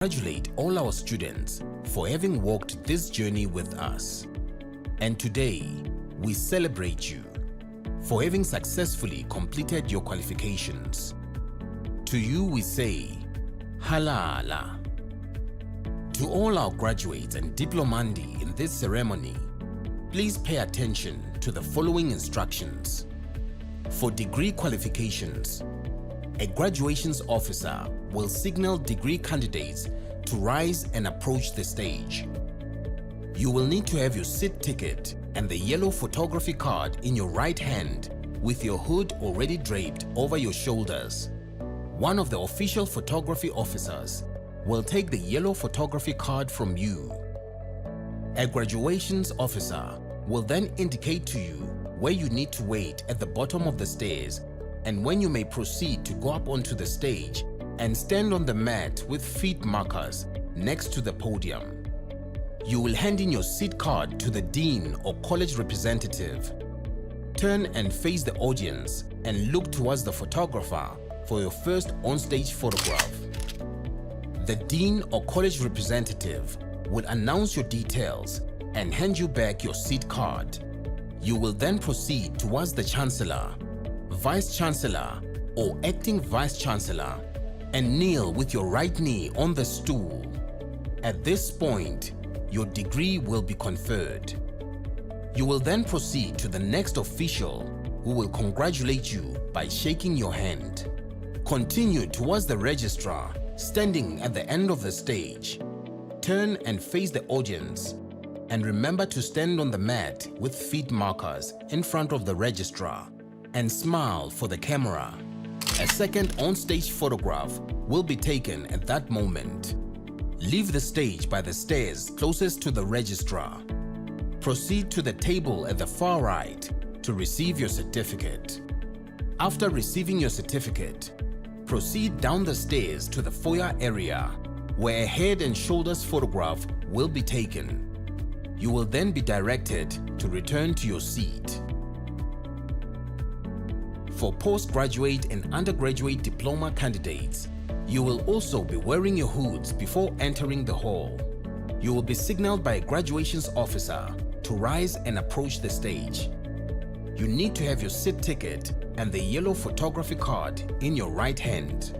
congratulate all our students for having walked this journey with us. And today, we celebrate you for having successfully completed your qualifications. To you we say, Halala. To all our graduates and diplomandi in this ceremony, please pay attention to the following instructions. For degree qualifications, a graduations officer will signal degree candidates to rise and approach the stage. You will need to have your seat ticket and the yellow photography card in your right hand with your hood already draped over your shoulders. One of the official photography officers will take the yellow photography card from you. A graduations officer will then indicate to you where you need to wait at the bottom of the stairs and when you may proceed to go up onto the stage and stand on the mat with feet markers next to the podium. You will hand in your seat card to the dean or college representative. Turn and face the audience and look towards the photographer for your first on-stage photograph. The dean or college representative will announce your details and hand you back your seat card. You will then proceed towards the chancellor, vice chancellor or acting vice chancellor and kneel with your right knee on the stool. At this point, your degree will be conferred. You will then proceed to the next official who will congratulate you by shaking your hand. Continue towards the registrar standing at the end of the stage. Turn and face the audience and remember to stand on the mat with feet markers in front of the registrar and smile for the camera. A second on-stage photograph will be taken at that moment. Leave the stage by the stairs closest to the registrar. Proceed to the table at the far right to receive your certificate. After receiving your certificate, proceed down the stairs to the foyer area where a head and shoulders photograph will be taken. You will then be directed to return to your seat. For postgraduate and undergraduate diploma candidates, you will also be wearing your hoods before entering the hall. You will be signaled by a graduations officer to rise and approach the stage. You need to have your seat ticket and the yellow photography card in your right hand.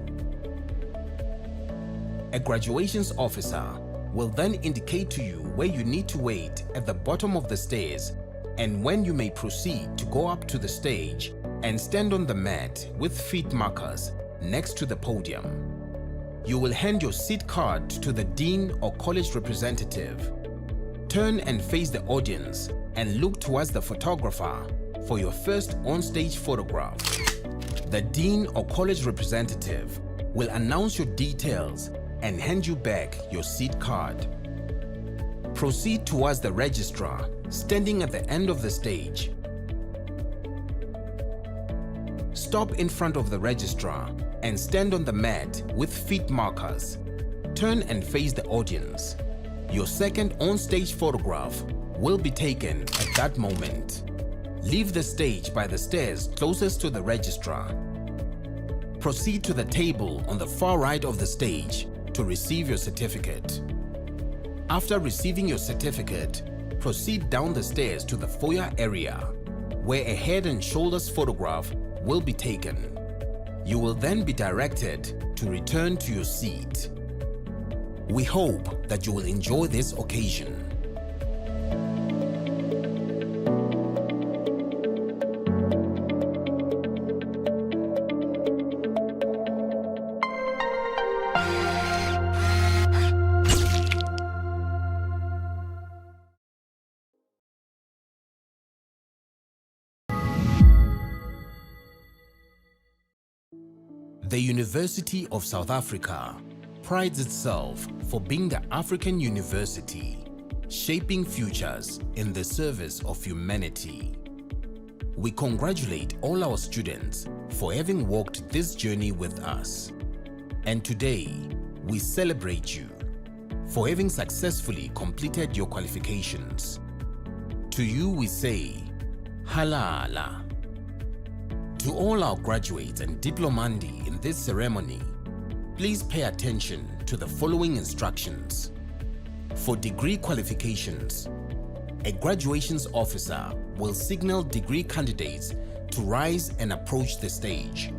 A graduations officer will then indicate to you where you need to wait at the bottom of the stairs and when you may proceed to go up to the stage and stand on the mat with feet markers next to the podium. You will hand your seat card to the dean or college representative. Turn and face the audience and look towards the photographer for your first on-stage photograph. The dean or college representative will announce your details and hand you back your seat card. Proceed towards the registrar standing at the end of the stage. Stop in front of the registrar and stand on the mat with feet markers. Turn and face the audience. Your second on-stage photograph will be taken at that moment. Leave the stage by the stairs closest to the registrar. Proceed to the table on the far right of the stage to receive your certificate. After receiving your certificate, proceed down the stairs to the foyer area where a head and shoulders photograph will be taken. You will then be directed to return to your seat. We hope that you will enjoy this occasion. The University of South Africa prides itself for being the African university, shaping futures in the service of humanity. We congratulate all our students for having walked this journey with us. And today, we celebrate you for having successfully completed your qualifications. To you we say, Halala. To all our graduates and diplomandi in this ceremony, please pay attention to the following instructions. For degree qualifications, a graduations officer will signal degree candidates to rise and approach the stage.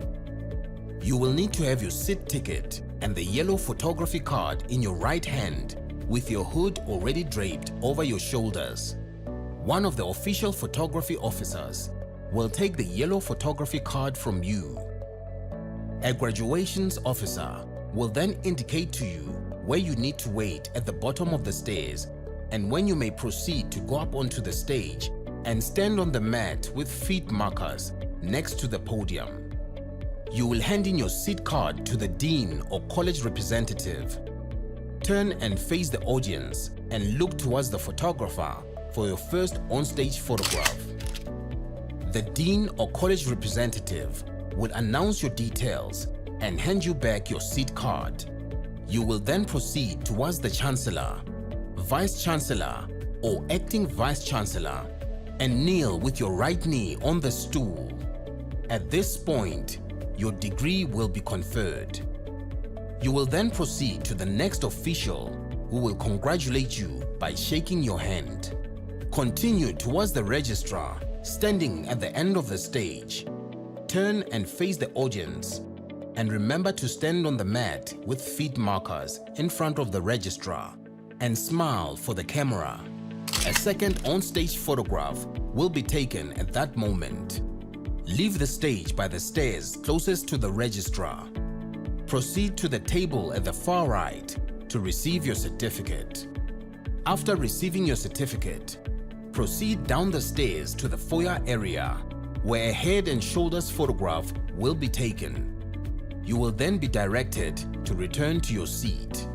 You will need to have your seat ticket and the yellow photography card in your right hand with your hood already draped over your shoulders. One of the official photography officers will take the yellow photography card from you. A graduations officer will then indicate to you where you need to wait at the bottom of the stairs and when you may proceed to go up onto the stage and stand on the mat with feet markers next to the podium. You will hand in your seat card to the dean or college representative. Turn and face the audience and look towards the photographer for your first on-stage photograph. The dean or college representative will announce your details and hand you back your seat card. You will then proceed towards the Chancellor, Vice Chancellor or Acting Vice Chancellor and kneel with your right knee on the stool. At this point, your degree will be conferred. You will then proceed to the next official who will congratulate you by shaking your hand. Continue towards the registrar standing at the end of the stage. Turn and face the audience and remember to stand on the mat with feet markers in front of the registrar and smile for the camera. A second on-stage photograph will be taken at that moment. Leave the stage by the stairs closest to the registrar. Proceed to the table at the far right to receive your certificate. After receiving your certificate, proceed down the stairs to the foyer area where a head and shoulders photograph will be taken. You will then be directed to return to your seat.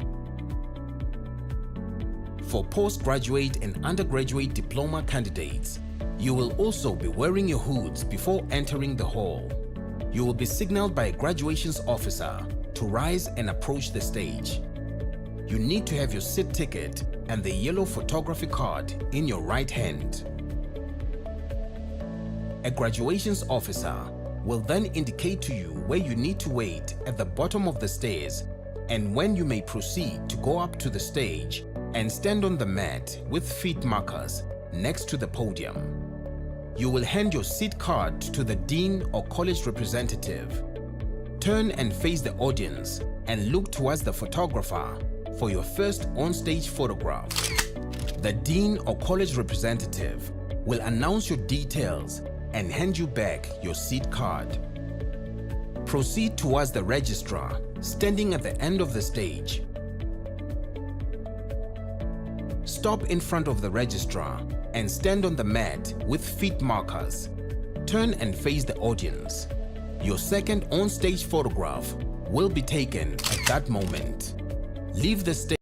For postgraduate and undergraduate diploma candidates, you will also be wearing your hoods before entering the hall. You will be signaled by a graduations officer to rise and approach the stage. You need to have your seat ticket and the yellow photography card in your right hand. A graduations officer will then indicate to you where you need to wait at the bottom of the stairs and when you may proceed to go up to the stage and stand on the mat with feet markers next to the podium. You will hand your seat card to the dean or college representative. Turn and face the audience and look towards the photographer for your first on-stage photograph. The dean or college representative will announce your details and hand you back your seat card. Proceed towards the registrar standing at the end of the stage. Stop in front of the registrar and stand on the mat with feet markers. Turn and face the audience. Your second on-stage photograph will be taken at that moment. Leave the stage.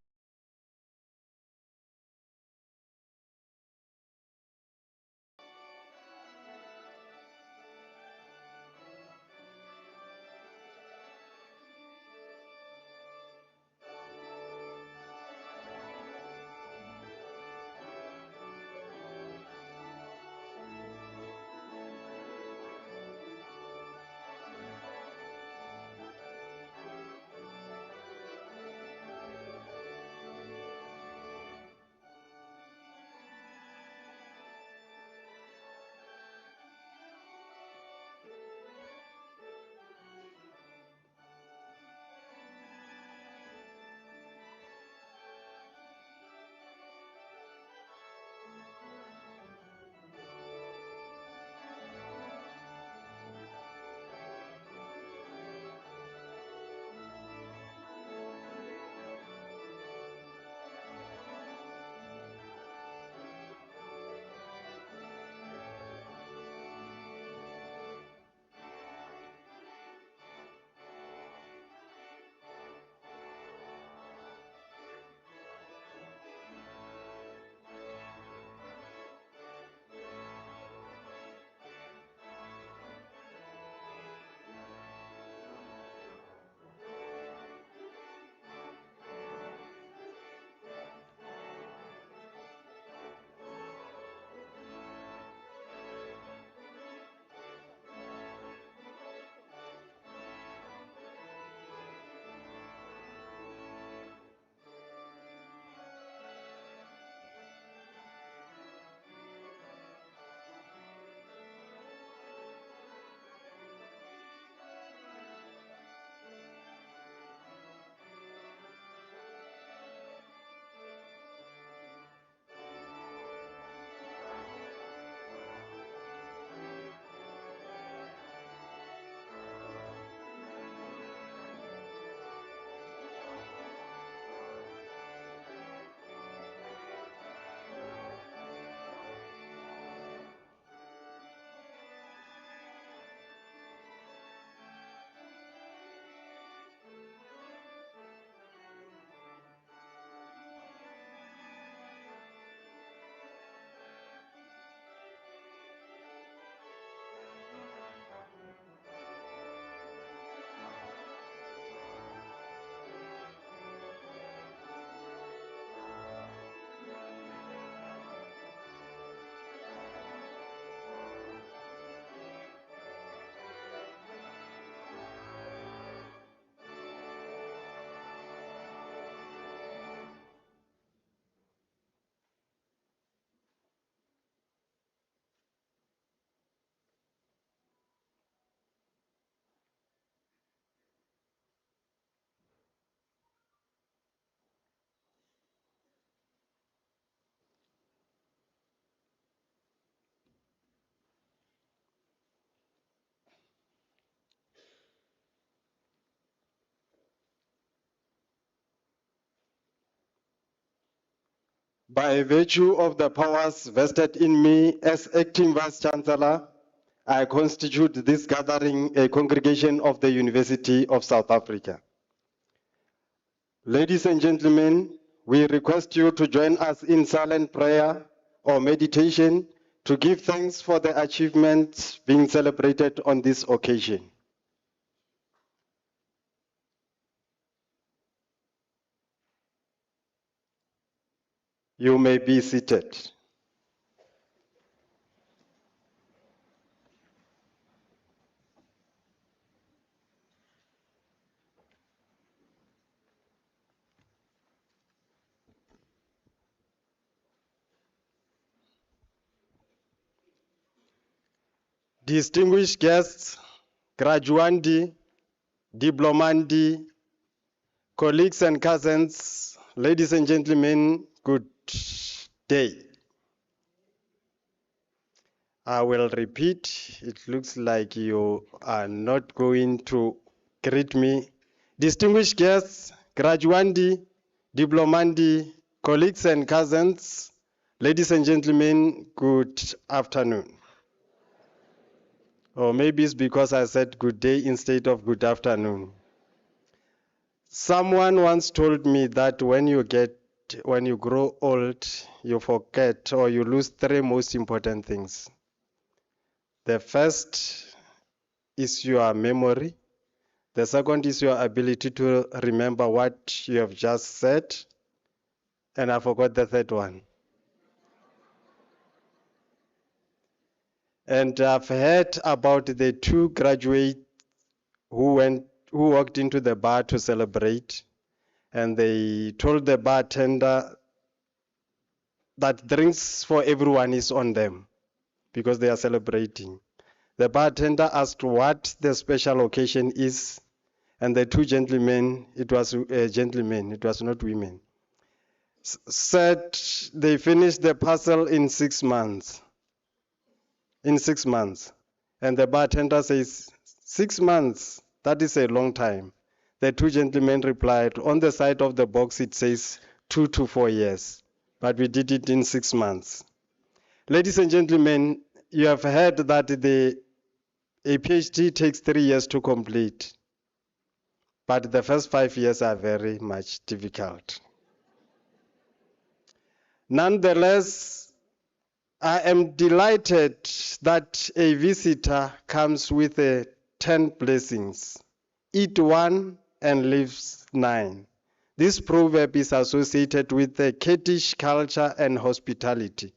By virtue of the powers vested in me as acting Vice-Chancellor, I constitute this gathering a congregation of the University of South Africa. Ladies and gentlemen, we request you to join us in silent prayer or meditation to give thanks for the achievements being celebrated on this occasion. You may be seated. Distinguished guests, graduandi, diplomandi, colleagues and cousins, ladies and gentlemen, good day. I will repeat. It looks like you are not going to greet me. Distinguished guests, graduandi, diplomandi, colleagues and cousins, ladies and gentlemen, good afternoon. Or maybe it's because I said good day instead of good afternoon. Someone once told me that when you grow old, you forget or you lose three most important things. The first is your memory. The second is your ability to remember what you have just said. And I forgot the third one. And I've heard about the two graduates who walked into the bar to celebrate, and they told the bartender that drinks for everyone is on them because they are celebrating. The bartender asked what the special occasion is, and the two gentlemen, it was gentlemen, it was not women, said they finished the parcel in 6 months. In 6 months. And the bartender says, 6 months, that is a long time. The two gentlemen replied, on the side of the box it says 2 to 4 years, but we did it in 6 months. Ladies and gentlemen, you have heard that a PhD takes 3 years to complete, but the first 5 years are very much difficult. Nonetheless, I am delighted that a visitor comes with 10 blessings. Eat 1 and leaves 9. This proverb is associated with the Kurdish culture and hospitality.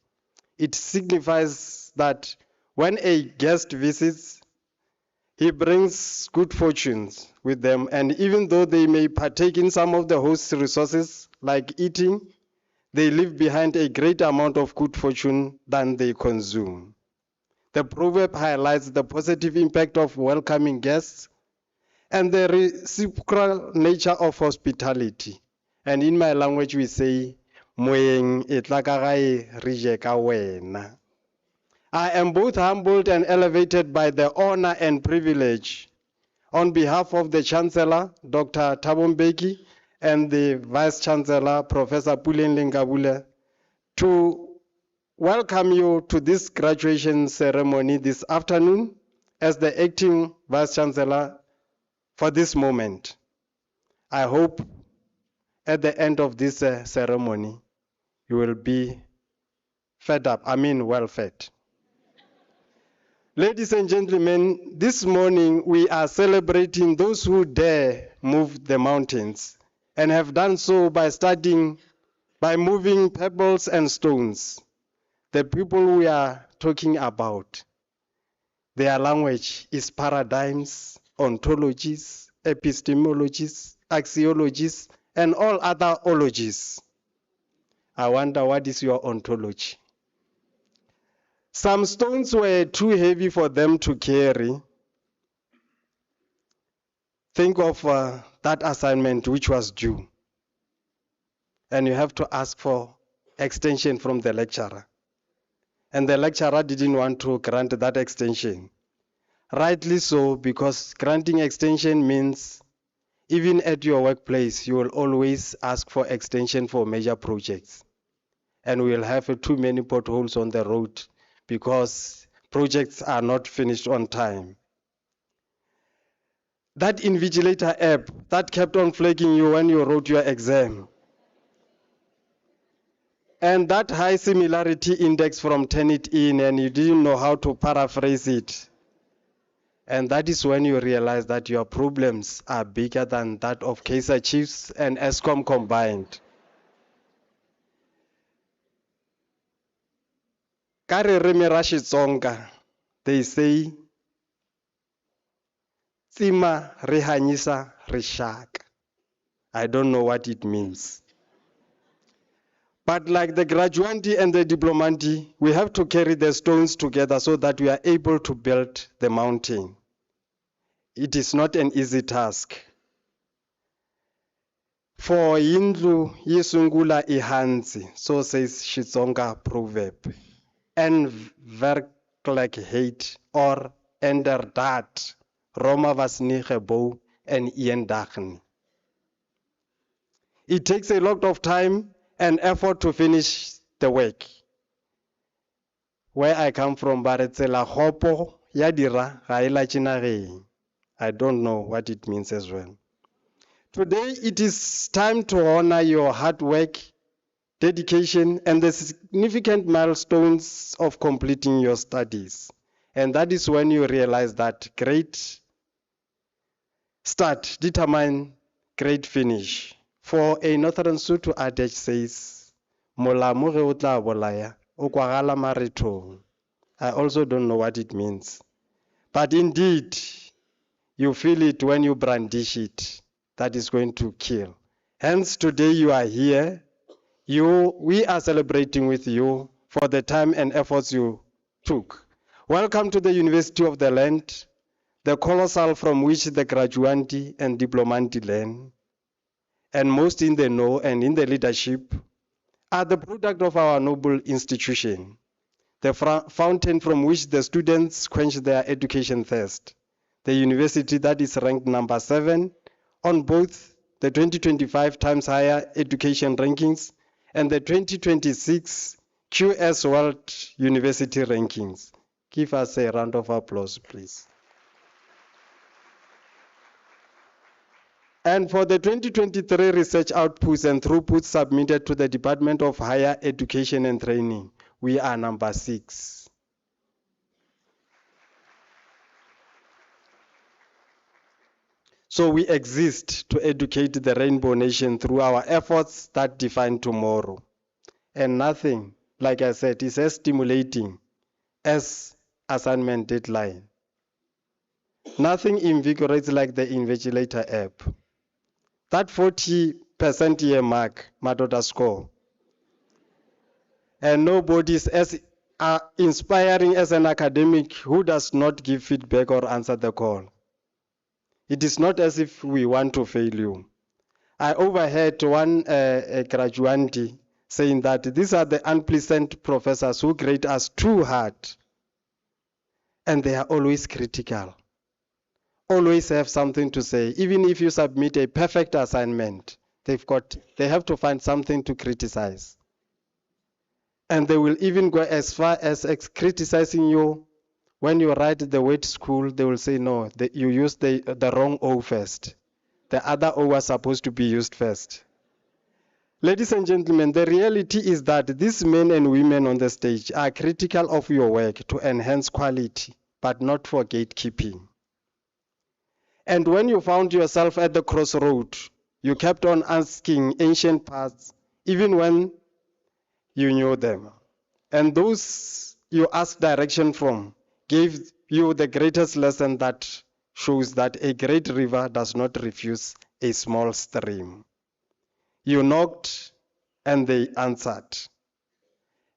It signifies that when a guest visits, he brings good fortunes with them, and even though they may partake in some of the host's resources, like eating, they leave behind a great amount of good fortune than they consume. The proverb highlights the positive impact of welcoming guests and the reciprocal nature of hospitality. And in my language we say, Moeng e tla ka gae re je ka wena. I am both humbled and elevated by the honor and privilege on behalf of the Chancellor, Dr. Thabo Mbeki, and the Vice-Chancellor, Professor Puleng Lengabule, to welcome you to this graduation ceremony this afternoon as the acting Vice-Chancellor for this moment. I hope at the end of this ceremony, you will be well fed. Ladies and gentlemen, this morning we are celebrating those who dare move the mountains and have done so by moving pebbles and stones. The people we are talking about, their language is paradigms, ontologies, epistemologies, axiologies, and all other ologies. I wonder, what is your ontology? Some stones were too heavy for them to carry. Think of that assignment which was due. And you have to ask for extension from the lecturer. And the lecturer didn't want to grant that extension. Rightly so, because granting extension means even at your workplace, you will always ask for extension for major projects. and we'll have too many potholes on the road because projects are not finished on time. That Invigilator app that kept on flagging you when you wrote your exam. And that high similarity index from Turnitin, and you didn't know how to paraphrase it. And that is when you realize that your problems are bigger than that of Kaizer Chiefs and Eskom combined. Ka ririmi ra Xitsonga, they say, tsima ri hanyisa rixaka. I don't know what it means. But like the graduandi and the diplomandi, we have to carry the stones together so that we are able to build the mountain. It is not an easy task. For yindlu yisungula ihansi, so says Xitsonga proverb. En werkelijk hate or inderdaad, Roma was nie gebou en een dag nie. It takes a lot of time and effort to finish the work. Where I come from, Baretsela Hopo Yadira Raila Chinageng. I don't know what it means as well. Today, it is time to honor your hard work, dedication, and the significant milestones of completing your studies. And that is when you realize that great start determines great finish. For a Northern Sotho adage says, Molamu ge o tla bolaya, o kwagala marithong. I also don't know what it means. But indeed, you feel it when you brandish it. That is going to kill. Hence, today you are here. We are celebrating with you for the time and efforts you took. Welcome to the University of the Land, the colossal from which the graduandi and diplomandi learn, and most in the know and in the leadership, are the product of our noble institution, the fountain from which the students quench their education thirst, the university that is ranked number 7 on both the 2025 Times Higher Education Rankings and the 2026 QS World University Rankings. Give us a round of applause, please. And for the 2023 research outputs and throughputs submitted to the Department of Higher Education and Training, we are number 6. So we exist to educate the Rainbow Nation through our efforts that define tomorrow. And nothing, like I said, is as stimulating as assignment deadline. Nothing invigorates like the Invigilator app. That 40% year mark, Madoda score. And nobody is as inspiring as an academic who does not give feedback or answer the call. It is not as if we want to fail you. I overheard one graduandi saying that these are the unpleasant professors who grade us too hard. And they are always critical. Always have something to say. Even if you submit a perfect assignment, they have to find something to criticize. And they will even go as far as criticizing you. When you write the word school, they will say, no, you used the wrong O first. The other O was supposed to be used first. Ladies and gentlemen, the reality is that these men and women on the stage are critical of your work to enhance quality, but not for gatekeeping. And when you found yourself at the crossroad, you kept on asking ancient paths, even when you knew them. And those you asked direction from gave you the greatest lesson that shows that a great river does not refuse a small stream. You knocked and they answered.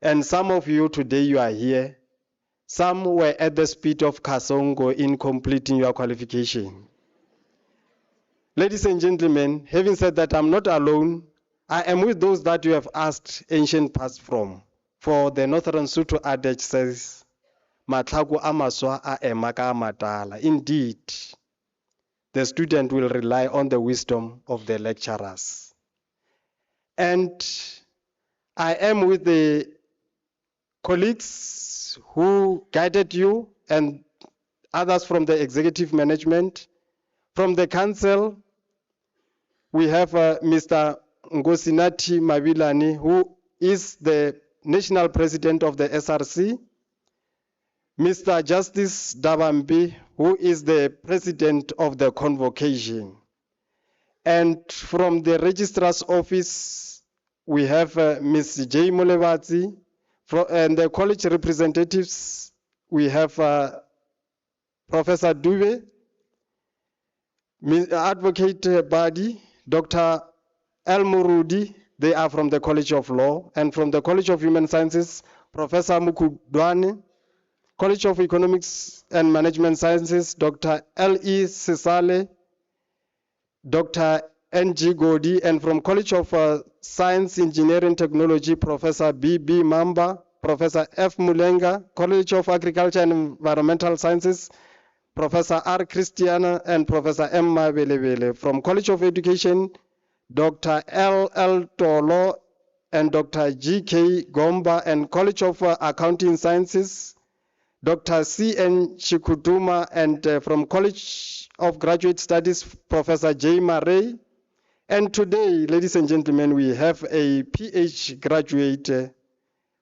And some of you today, you are here. Some were at the speed of Kasongo in completing your qualification. Ladies and gentlemen, having said that, I'm not alone. I am with those that you have asked ancient past from. For the Northern Sotho adage says, Matlaku amaswa a emaka matala. Indeed, the student will rely on the wisdom of the lecturers. And I am with the colleagues who guided you and others from the executive management. From the council, we have Mr. Ngosinati Mabilani, who is the national president of the SRC, Mr. Justice Dabambi, who is the president of the convocation. And from the registrar's office, we have Ms. J. Mulevati. And the college representatives, we have Professor Dube, Advocate Badi, Dr. El Murudi, they are from the College of Law, and from the College of Human Sciences, Professor Mukudwane, College of Economics and Management Sciences, Dr. L.E. Sisale, Dr. N.G. Godi, and from College of Science, Engineering, Technology, Professor B.B. Mamba, Professor F. Mulenga, College of Agriculture and Environmental Sciences, Professor R. Christiana, and Professor M. Mabelebele. From College of Education, Dr. L. Tolo and Dr. G.K. Gomba, and College of Accounting Sciences, Dr. C.N. Chikutuma, and from College of Graduate Studies, Professor J. Murray. And today, ladies and gentlemen, we have a PhD graduate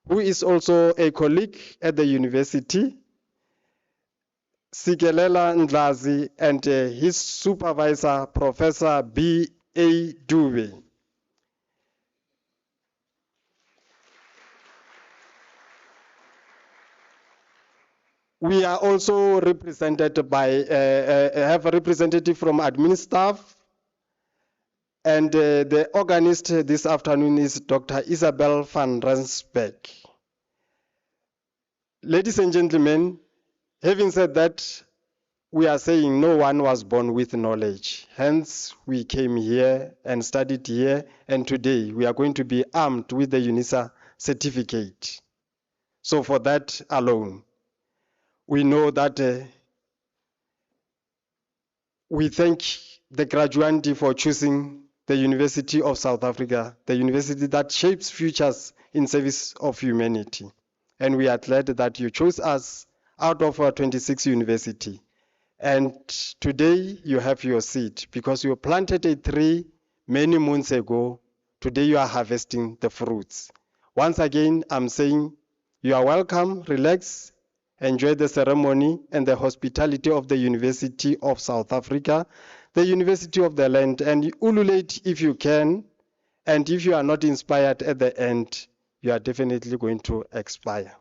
who is also a colleague at the university, Sikelela Ndlazi, and his supervisor, Professor B.A. Dube. We are also represented by, have a representative from admin staff, and the organist this afternoon is Dr. Isabel van Rensbeck. Ladies and gentlemen, having said that, we are saying no one was born with knowledge. Hence, we came here and studied here, and today we are going to be armed with the UNISA certificate. So for that alone, we know that we thank the graduandi for choosing the University of South Africa, the university that shapes futures in service of humanity. And we are glad that you chose us out of our 26 university. And today you have your seat because you planted a tree many months ago. Today you are harvesting the fruits. Once again, I'm saying you are welcome, relax, enjoy the ceremony and the hospitality of the University of South Africa, the University of the Land, and ululate if you can. And if you are not inspired at the end, you are definitely going to expire.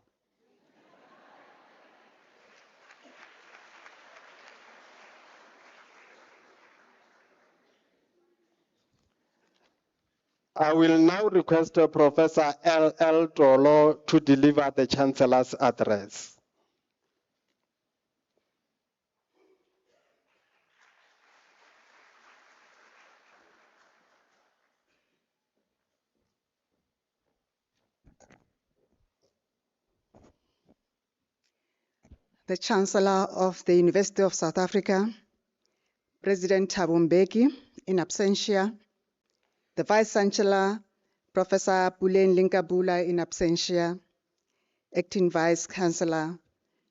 I will now request Professor L. Tolo to deliver the Chancellor's address. The Chancellor of the University of South Africa, President Thabo Mbeki, in absentia, the Vice Chancellor, Professor Puleng Linkabula, in absentia, Acting Vice Chancellor,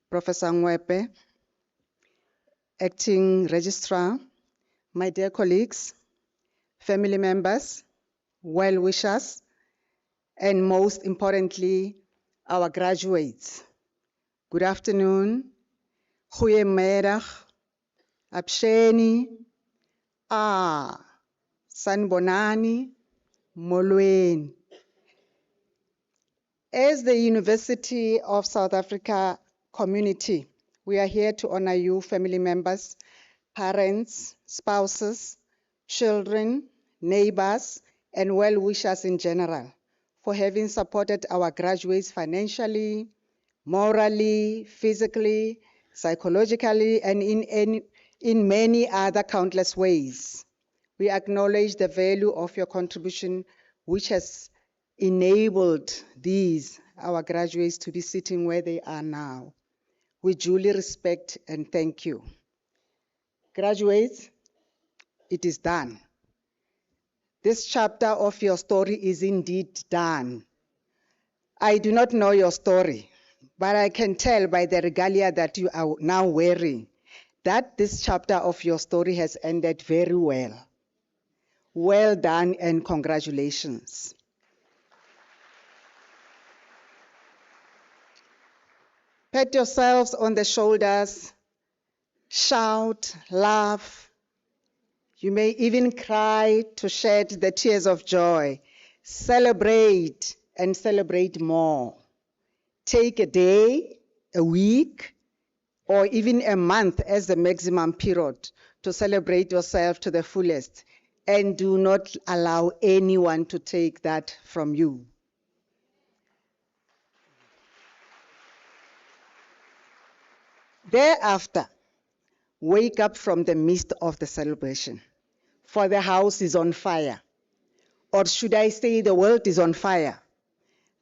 Professor Ngwepe, Acting Registrar, my dear colleagues, family members, well-wishers, and most importantly, our graduates. Good afternoon, goeiemiddag, absheni, sanibonani, molweni. As the University of South Africa community, we are here to honor you, family members, parents, spouses, children, neighbors, and well-wishers in general, for having supported our graduates financially, morally, physically, psychologically, and in many other countless ways. We acknowledge the value of your contribution, which has enabled these, our graduates, to be sitting where they are now. We duly respect and thank you. Graduates, it is done. This chapter of your story is indeed done. I do not know your story, but I can tell by the regalia that you are now wearing that this chapter of your story has ended very well. Well done and congratulations. Pat yourselves on the shoulders, shout, laugh. You may even cry to shed the tears of joy. Celebrate and celebrate more. Take a day, a week, or even a month as the maximum period to celebrate yourself to the fullest, and do not allow anyone to take that from you. Thereafter, wake up from the midst of the celebration, for the house is on fire. Or should I say the world is on fire?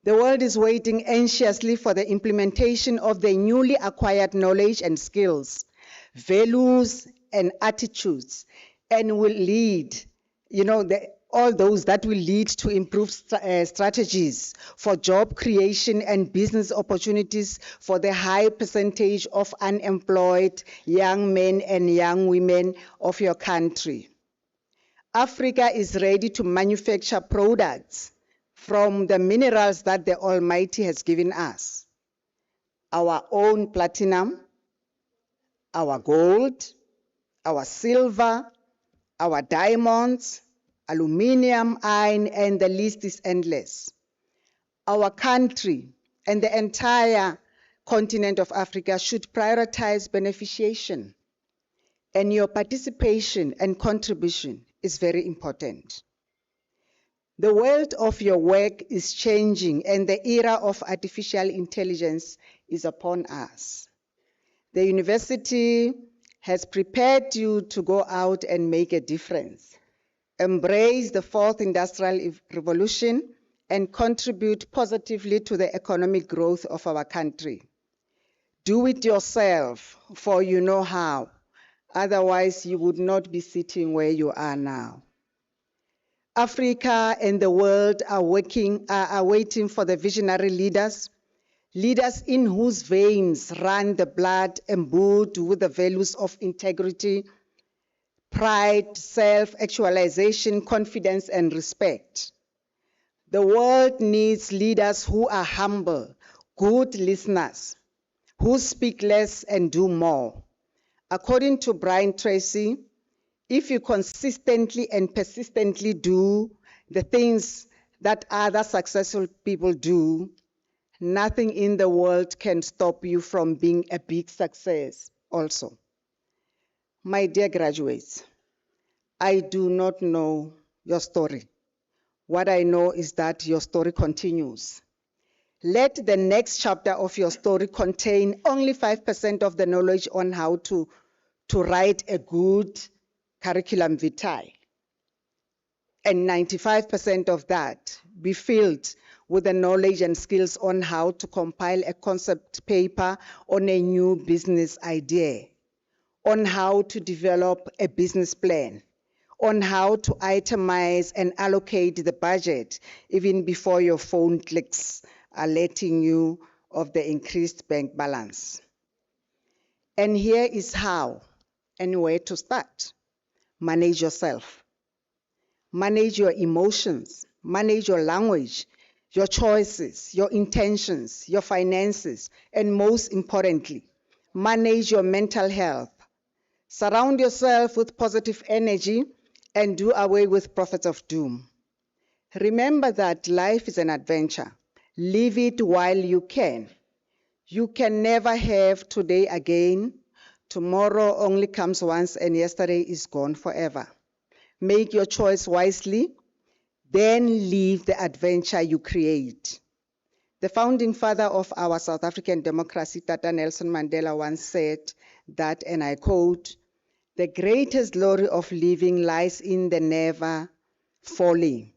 The world is waiting anxiously for the implementation of the newly acquired knowledge and skills, values and attitudes, and will lead, all those that will lead to improved strategies for job creation and business opportunities for the high percentage of unemployed young men and young women of your country. Africa is ready to manufacture products from the minerals that the Almighty has given us. Our own platinum, our gold, our silver, our diamonds, aluminium, iron, and the list is endless. Our country and the entire continent of Africa should prioritize beneficiation, and your participation and contribution is very important. The world of your work is changing, and the era of artificial intelligence is upon us. The university has prepared you to go out and make a difference. Embrace the fourth industrial revolution and contribute positively to the economic growth of our country. Do it yourself, for you know how. Otherwise, you would not be sitting where you are now. Africa and the world are waiting for the visionary leaders in whose veins run the blood imbued with the values of integrity, pride, self-actualization, confidence, and respect. The world needs leaders who are humble, good listeners, who speak less and do more. According to Brian Tracy, if you consistently and persistently do the things that other successful people do, nothing in the world can stop you from being a big success also. My dear graduates, I do not know your story. What I know is that your story continues. Let the next chapter of your story contain only 5% of the knowledge on how to write a good curriculum vitae, and 95% of that be filled with the knowledge and skills on how to compile a concept paper on a new business idea, on how to develop a business plan, on how to itemize and allocate the budget even before your phone clicks alerting you of the increased bank balance. And here is how and where to start. Manage yourself. Manage your emotions. Manage your language, your choices, your intentions, your finances, and most importantly, manage your mental health. Surround yourself with positive energy and do away with prophets of doom. Remember that life is an adventure. Live it while you can. You can never have today again. Tomorrow only comes once, and yesterday is gone forever. Make your choice wisely, then live the adventure you create. The founding father of our South African democracy, Tata Nelson Mandela, once said that, and I quote, "The greatest glory of living lies in the never falling,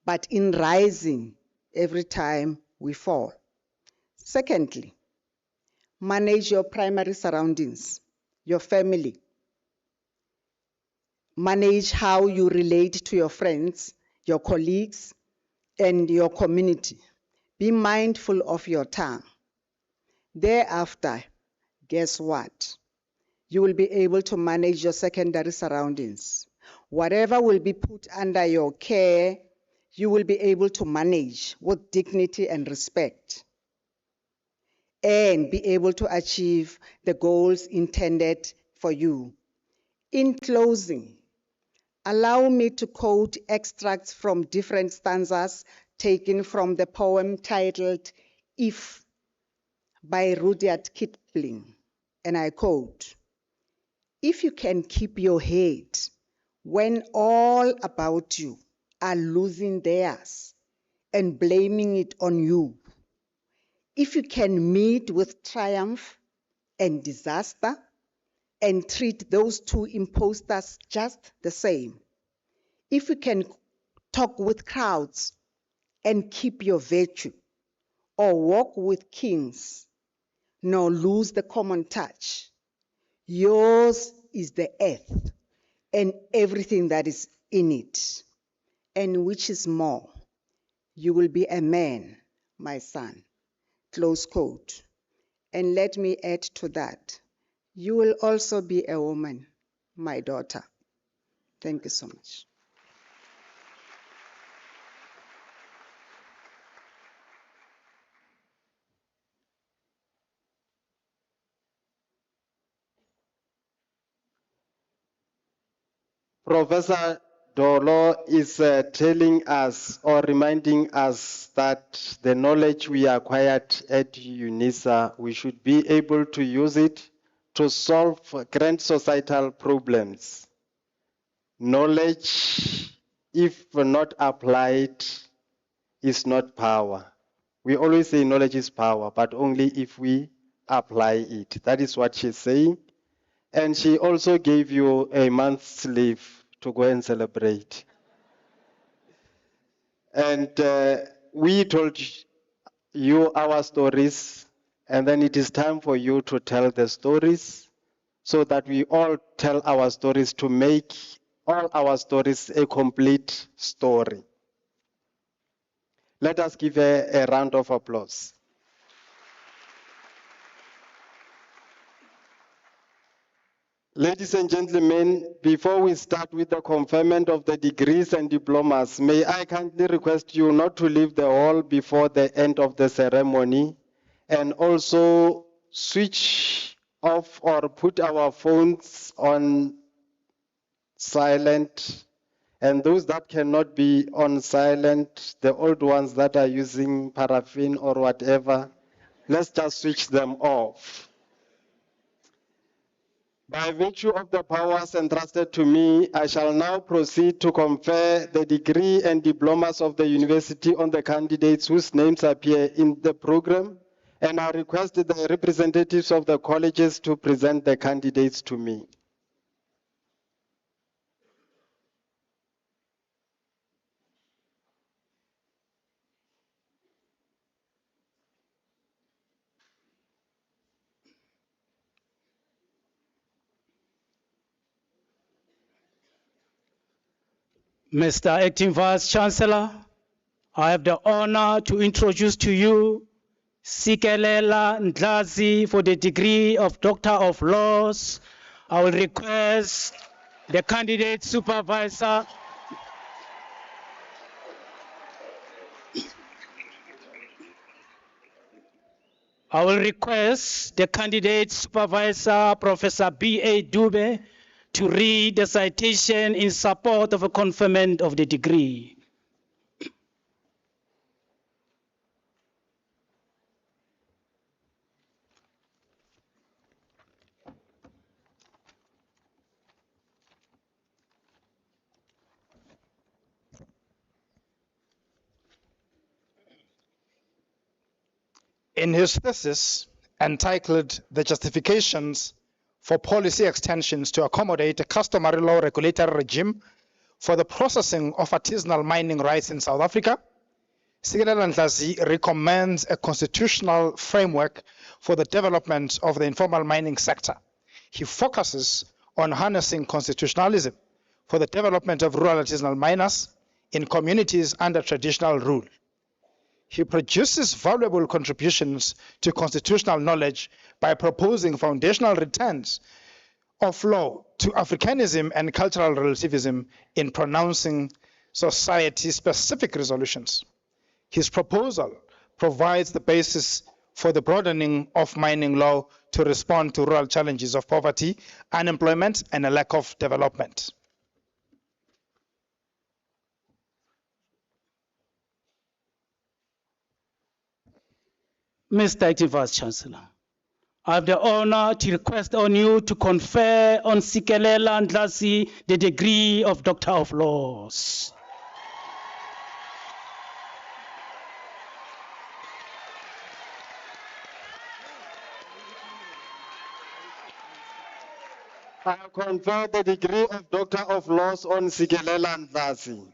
but in rising every time we fall." Secondly, manage your primary surroundings, your family. Manage how you relate to your friends, your colleagues, and your community. Be mindful of your tongue. Thereafter, guess what? You will be able to manage your secondary surroundings. Whatever will be put under your care, you will be able to manage with dignity and respect, and be able to achieve the goals intended for you. In closing, allow me to quote extracts from different stanzas taken from the poem titled If by Rudyard Kipling. And I quote, "If you can keep your head when all about you are losing theirs and blaming it on you, if you can meet with triumph and disaster and treat those two imposters just the same, if you can talk with crowds and keep your virtue, or walk with kings, nor lose the common touch, yours is the earth and everything that is in it, and which is more, you will be a man, my son." Close quote. And let me add to that, you will also be a woman, my daughter. Thank you so much. Professor Dolo is telling us or reminding us that the knowledge we acquired at UNISA, we should be able to use it to solve grand societal problems. Knowledge, if not applied, is not power. We always say knowledge is power, but only if we apply it. That is what she's saying. And she also gave you a month's leave to go and celebrate. And we told you our stories, and then it is time for you to tell the stories so that we all tell our stories to make all our stories a complete story. Let us give a round of applause. Ladies and gentlemen, before we start with the conferment of the degrees and diplomas, may I kindly request you not to leave the hall before the end of the ceremony, and also switch off or put our phones on silent, and those that cannot be on silent, the old ones that are using paraffin or whatever, let's just switch them off. By virtue of the powers entrusted to me, I shall now proceed to confer the degree and diplomas of the university on the candidates whose names appear in the program, and I request the representatives of the colleges to present the candidates to me. Mr. Acting Vice Chancellor, I have the honor to introduce to you Sikelela Ndlazi for the degree of Doctor of Laws. I will request the candidate supervisor. I will request the candidate supervisor, Professor B.A. Dube, to read the citation in support of a conferment of the degree. In his thesis entitled "The Justifications for Policy Extensions to Accommodate a Customary Law Regulatory Regime for the Processing of Artisanal Mining Rights in South Africa," Sikelela Ndlazi recommends a constitutional framework for the development of the informal mining sector. He focuses on harnessing constitutionalism for the development of rural artisanal miners in communities under traditional rule. He produces valuable contributions to constitutional knowledge by proposing foundational returns of law to Africanism and cultural relativism in pronouncing society-specific resolutions. His proposal provides the basis for the broadening of mining law to respond to rural challenges of poverty, unemployment, and a lack of development. Mr. Acting Vice Chancellor, I have the honor to request on you to confer on Sikelela Ndlasi the degree of Doctor of Laws. I confer the degree of Doctor of Laws on Sikelela Ndlasi.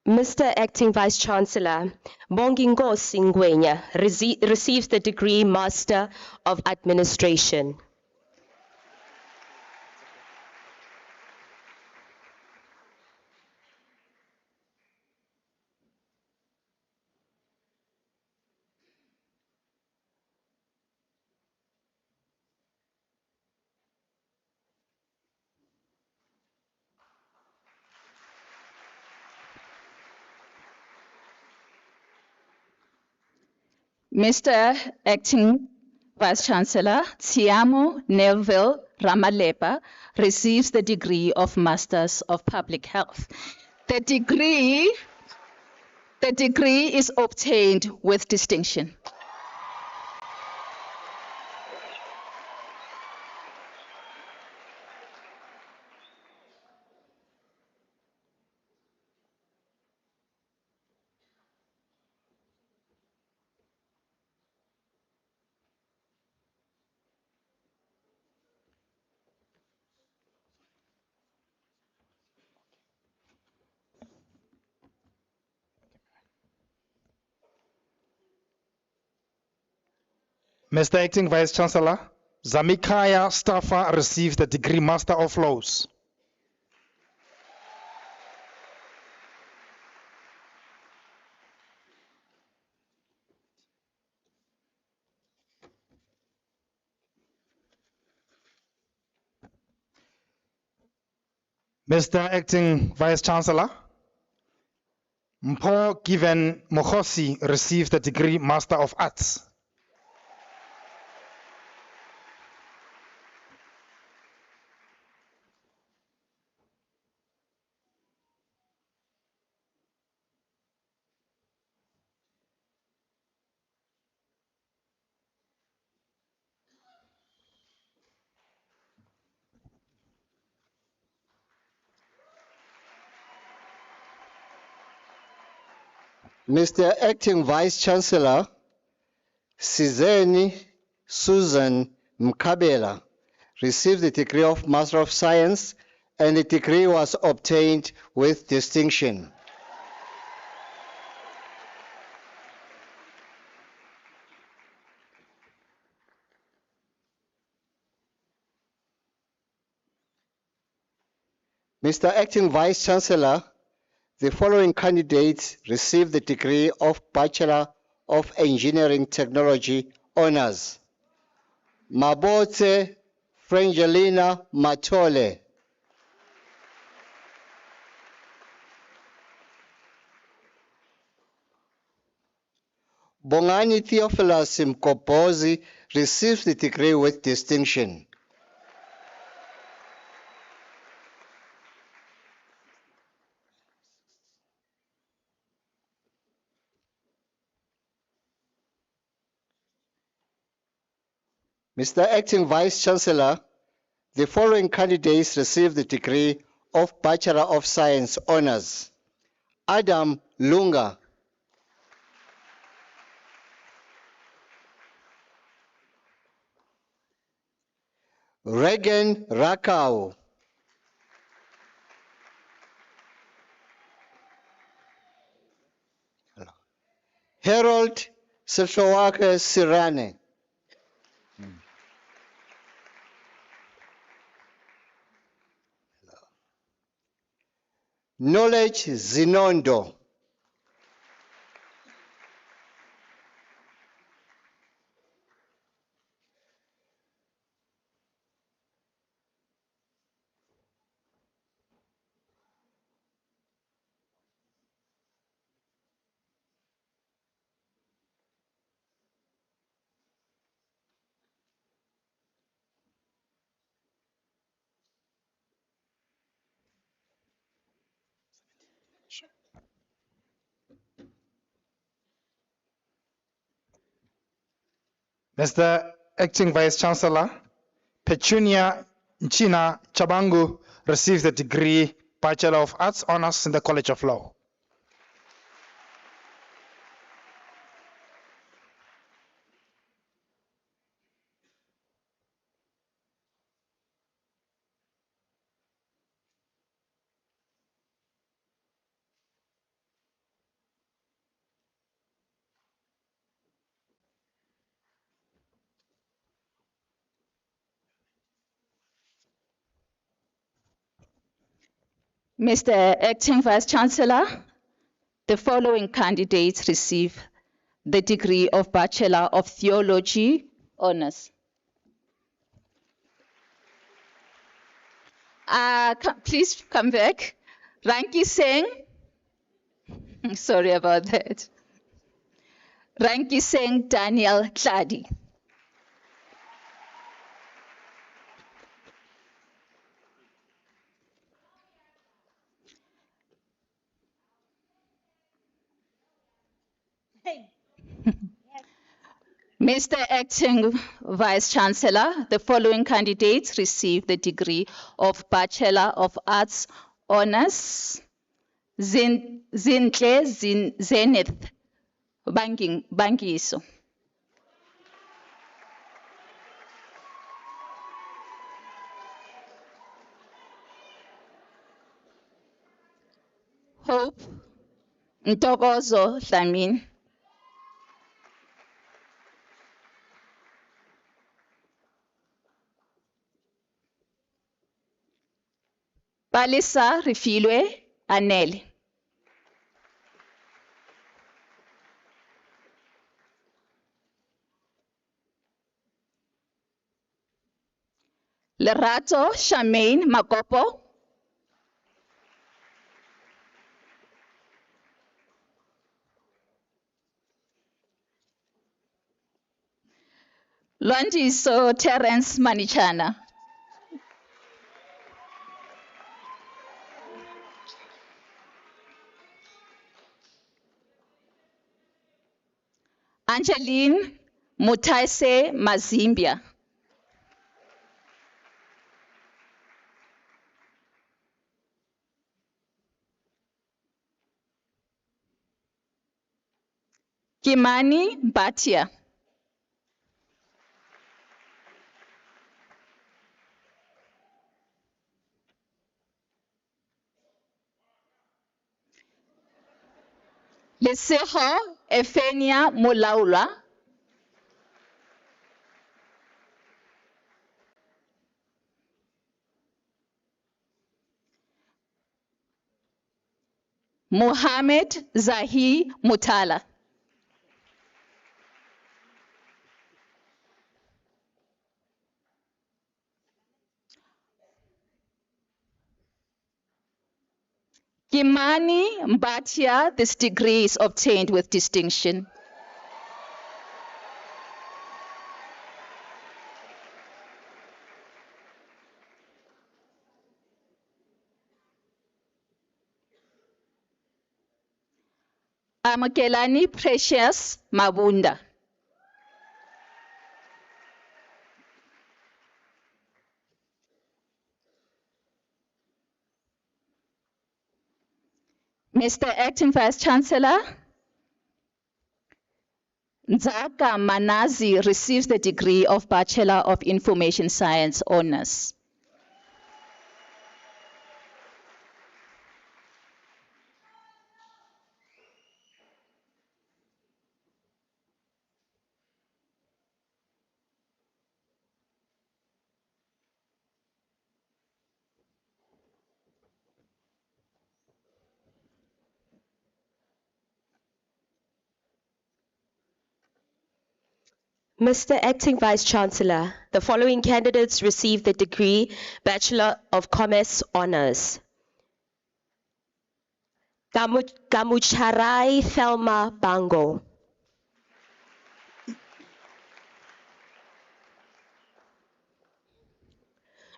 Mr. Acting Vice Chancellor, Bonginkosi Ngwenya receives the degree Master of Administration. Mr. Acting Vice Chancellor, Tsiamo Neville Ramalepa receives the degree of Masters of Public Health. The degree is obtained with distinction. Mr. Acting Vice Chancellor, Zamikaya Staffa receives the degree Master of Laws. Mr. Acting Vice Chancellor, Mpho Given Mokosi receives the degree Master of Arts. Mr. Acting Vice Chancellor, Sizeni Susan Mkabela received the degree of Master of Science, and the degree was obtained with distinction. Mr. Acting Vice Chancellor, the following candidates received the degree of Bachelor of Engineering Technology Honours. Mabotse Frangelina Matole. Bongani Theophilus Mkobozi received the degree with distinction. Mr. Acting Vice Chancellor, the following candidates received the degree of Bachelor of Science Honours. Adam Lunga. Regan Rakau. Harold Sefowake Sirane. Knowledge Zinondo. Mr. Acting Vice Chancellor, Petunia Nchina Chabangu receives the degree Bachelor of Arts Honors in the College of Law. Mr. Acting Vice Chancellor, the following candidates receive the degree of Bachelor of Theology Honors. Please come back. Ranki Singh. Sorry about that. Ranki Singh Daniel Tladi. Mr. Acting Vice Chancellor, the following candidates receive the degree of Bachelor of Arts Honors. Zintle Zenith Bangiso. Hope Ntokozo Dlamini. Palisa Refilwe Anele. Lerato Charmaine Makopo. Lwandiso Terence Manichana. Angeline Mutaise Mazimbia. Kimani Bhatia. Leseho Efenia Molaula. Mohammed Zahi Mutala. Kimani Mbatia, this degree is obtained with distinction. Amakelani Precious Mabunda. Mr. Acting Vice Chancellor, Nzaka Manazi receives the degree of Bachelor of Information Science Honours. Mr. Acting Vice Chancellor, the following candidates received the degree Bachelor of Commerce Honours. Kamucharai Thelma Bango.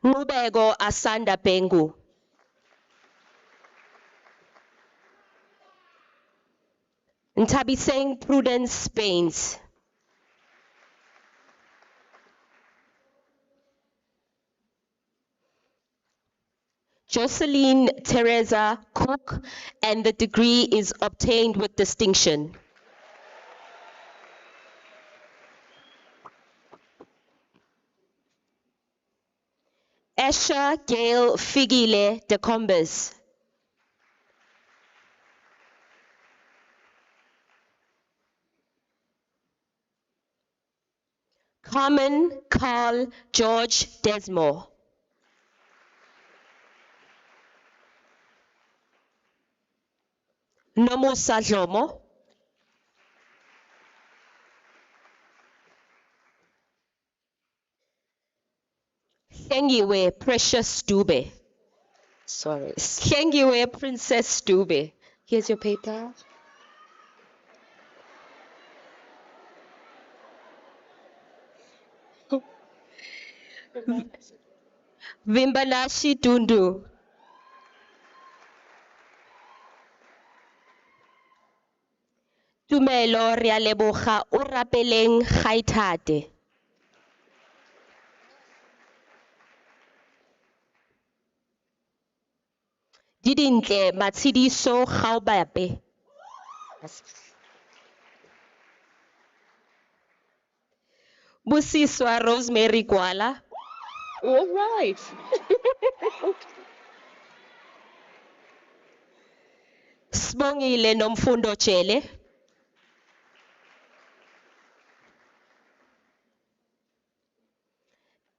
Nubego Asanda Bengu. Ntabiseng Prudence Baines. Jocelyn Teresa Cook, and the degree is obtained with distinction. Esha Gail Figile de Combes. Carmen Carl George Desmore. Nomusa Dlomo. Hlengiwe Precious Dube. Sorry. Hlengiwe Princess Dube. Here's your paper. Vimbalashi Dundu. Tumelo Rialeboga o rapeleng Kgaithate. Didintle Matsidiso Gaubape. Busiswa Rosemary Gwala. All right. Sbongile Nomfundo Chele.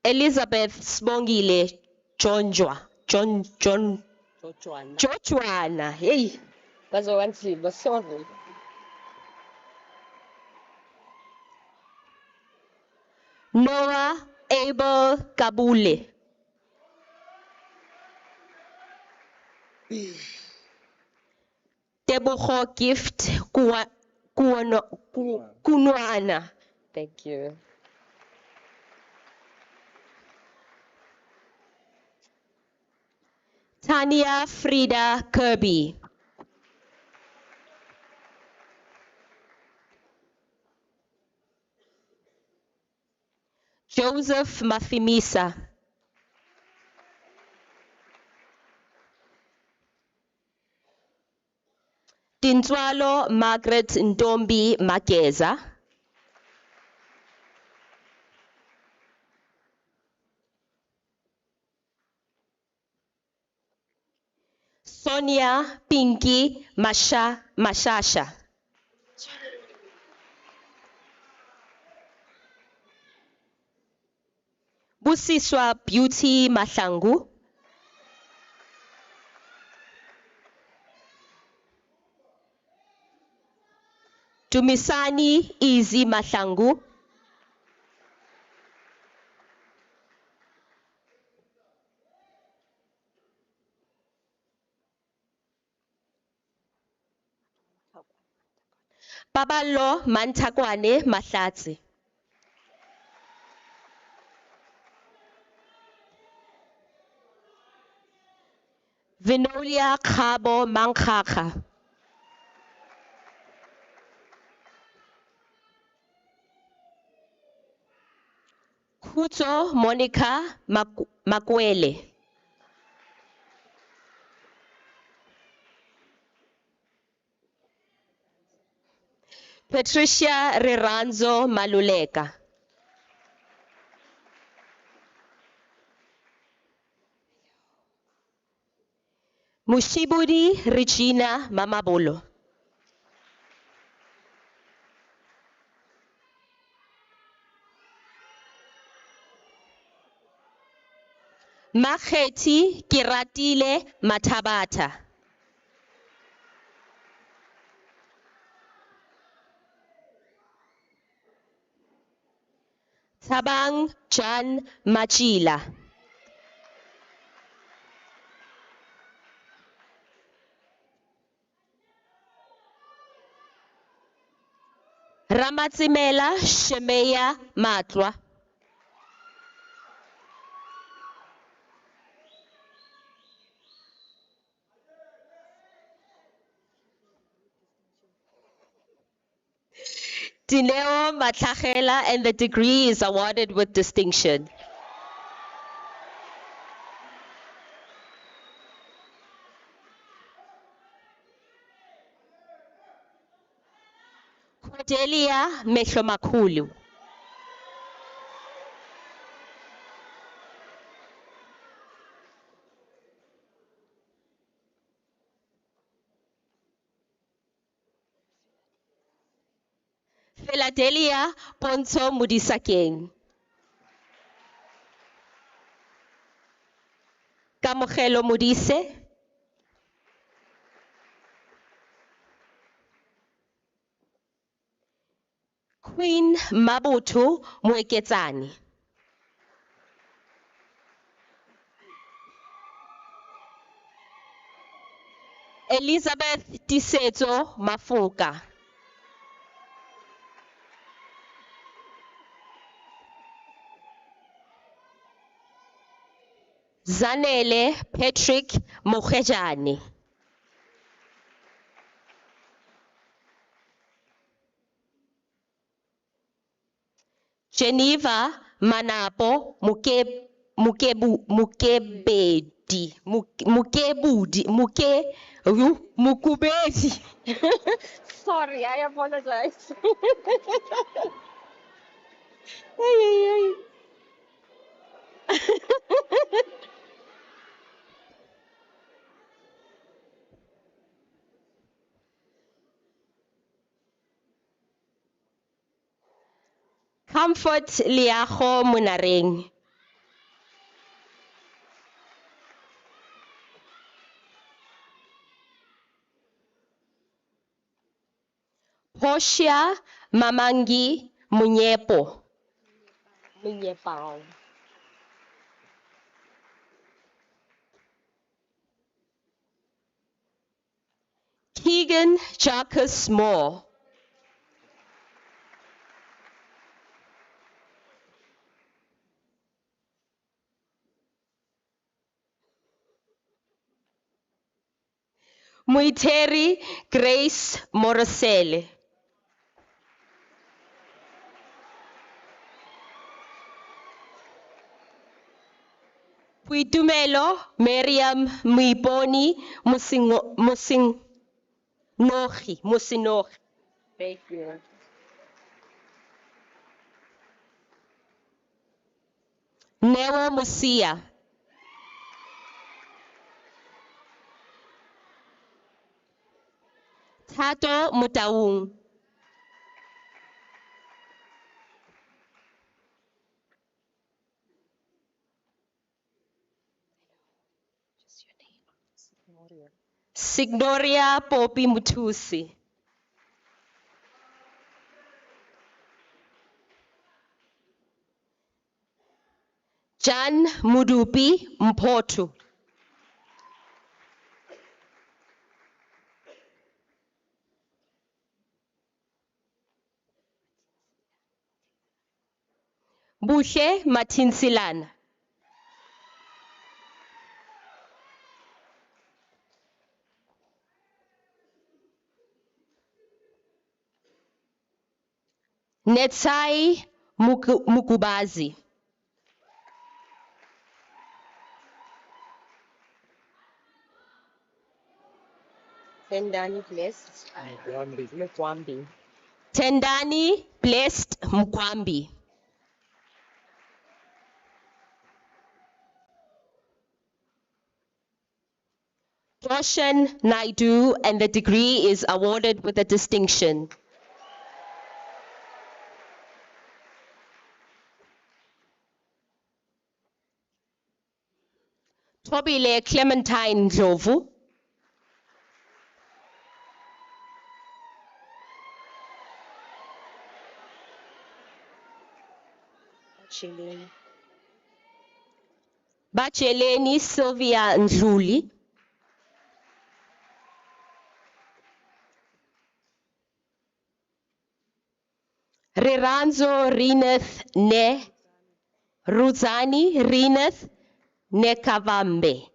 Elizabeth Sbongile Joshua. Hey, bazowanzima, sorry. Noah Abel Kabule. Tebogo Gift Kunwana. Thank you. Tanya Frida Kirby. Joseph Mafimisa. Tinzwalo Margaret Ndombi Mageza. Sonia Pinky Mashasha. Busiswa Beauty Mahlangu. Tumisani Easy Mahlangu. Babalo Mantakwane Mahlatsi. Vinolia Khabo Mankaka. Kuto Monica Makwele. Patricia Riranzo Maluleka. Mushibudi Regina Mamabolo. Makgeti Kiratile Matabata. Tabang Jan Machila. Ramatsimela Shemeya Matwa. Dineo Matlachela, and the degree is awarded with distinction. Cordelia Mehlomakulu. Philadelia Ponzo Mudisakeng. Kamogelo Mudise. Queen Mabutu Mweketsani. Elizabeth Tisetso Mafuka. Zanele Patrick Mokhejane. Geneva Manapo Mukubedi. Sorry, I apologize. Ay, ay, ay. Comfort Liago Munareng. Portia Mamangi Munyepo. Munyepao. Keegan Jacques Moore. Muiteri Grace Morosele. Puitumelo Miriam Muiboni Musinohi. Thank you. Newa Musia. Tato Mutaung. Signoria Popi Mutusi. Jan Mudupi Mpotu. Buche Matinsilana. Netsai Mukubazi. Pendani, please. Mwambi. Tendani Blessed Mkwambi. Roshan Naidu, and the degree is awarded with a distinction. Tobile Clementine Ndlovu. Bacheleni Sylvia Ndluli. Riranzo Rineth Ne. Ruzani Rineth Nekavambe.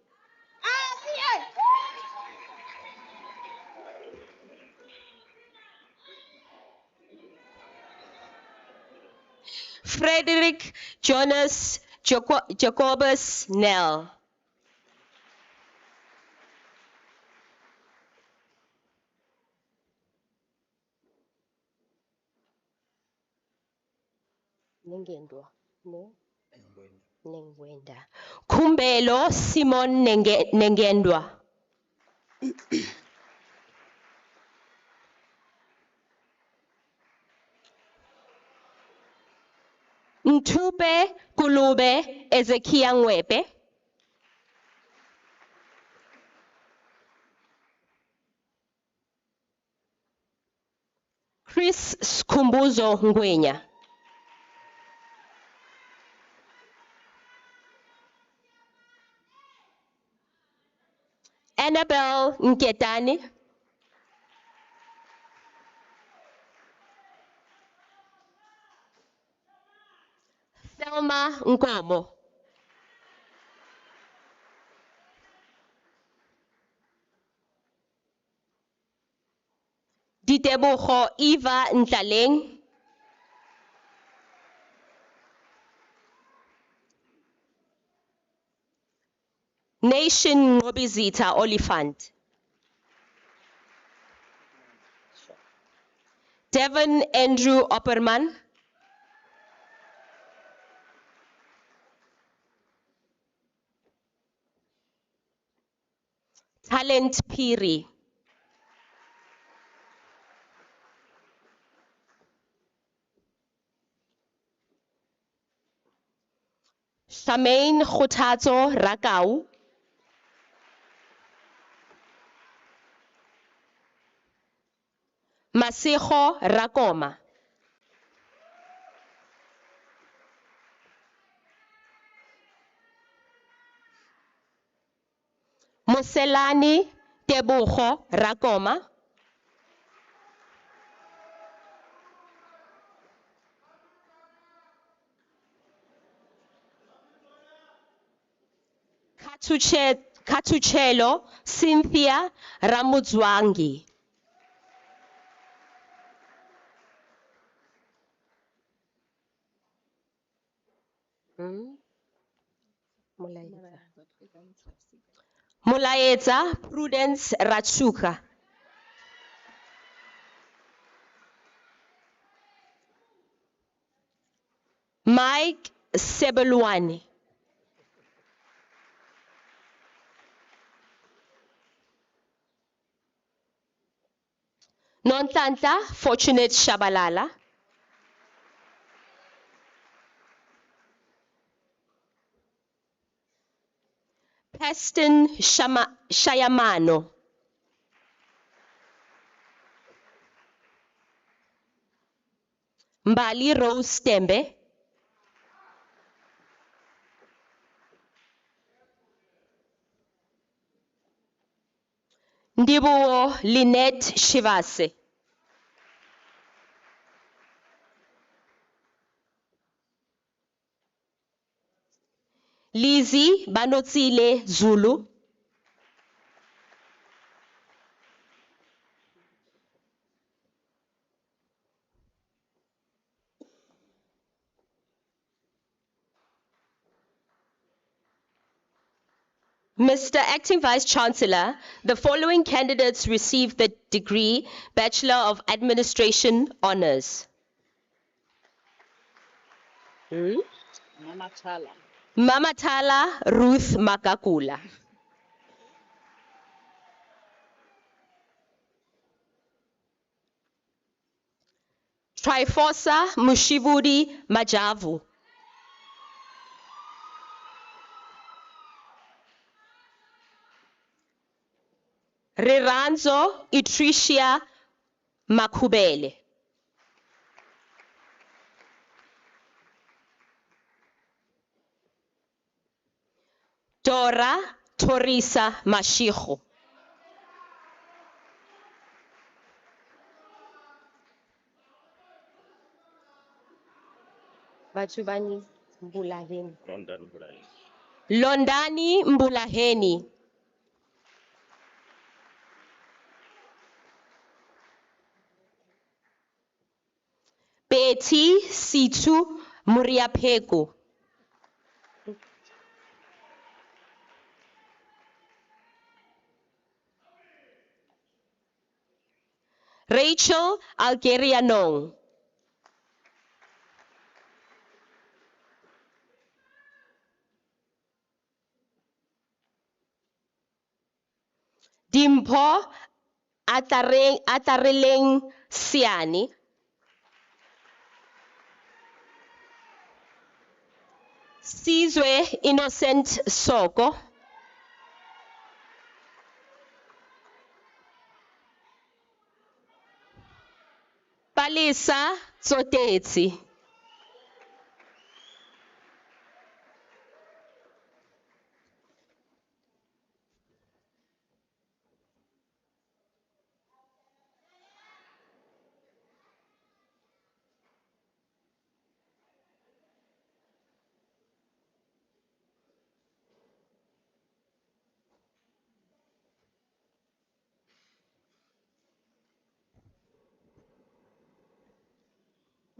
Frederick Jonas Jacobus Nell. Nengwenda. Kumbelo Simon Nengendwa. Ntupe Kulube Ezekia Ngwepe. Chris Skumbuzo Ngwenya. Annabelle Nketani. Thelma Nkomo. Ditebogo Eva Ntlaleng. Nation Ngobizita Oliphant. Devon Andrew Opperman. Talent Piri. Shamaine Khutato Rakau. Masiho Rakoma. Muselani Tebogo Rakoma. Katuchelo Cynthia Ramudzwangi. Mulaetsa Prudence Rachuka. Mike Sebelwani. Nontlantla Fortunate Shabalala. Preston Shayamano. Mbali Rose Tembe. Ndibuo Lynette Shivase. Lizzie Banotsile Zulu. Mr. Acting Vice Chancellor, the following candidates received the degree Bachelor of Administration Honours. Mamatala Ruth Makakula. Triforsa Mushibudi Majavu. Riranzo Itricia Makubele. Dora Torisa Mashiho. Bachubani Mbulaheni. Londani Mbulaheni. Betty Situ Muriapeko. Rachel Algerianong. Dimpo Atareleng Siani. Sizwe Innocent Soko. Palisa Tsotetsi.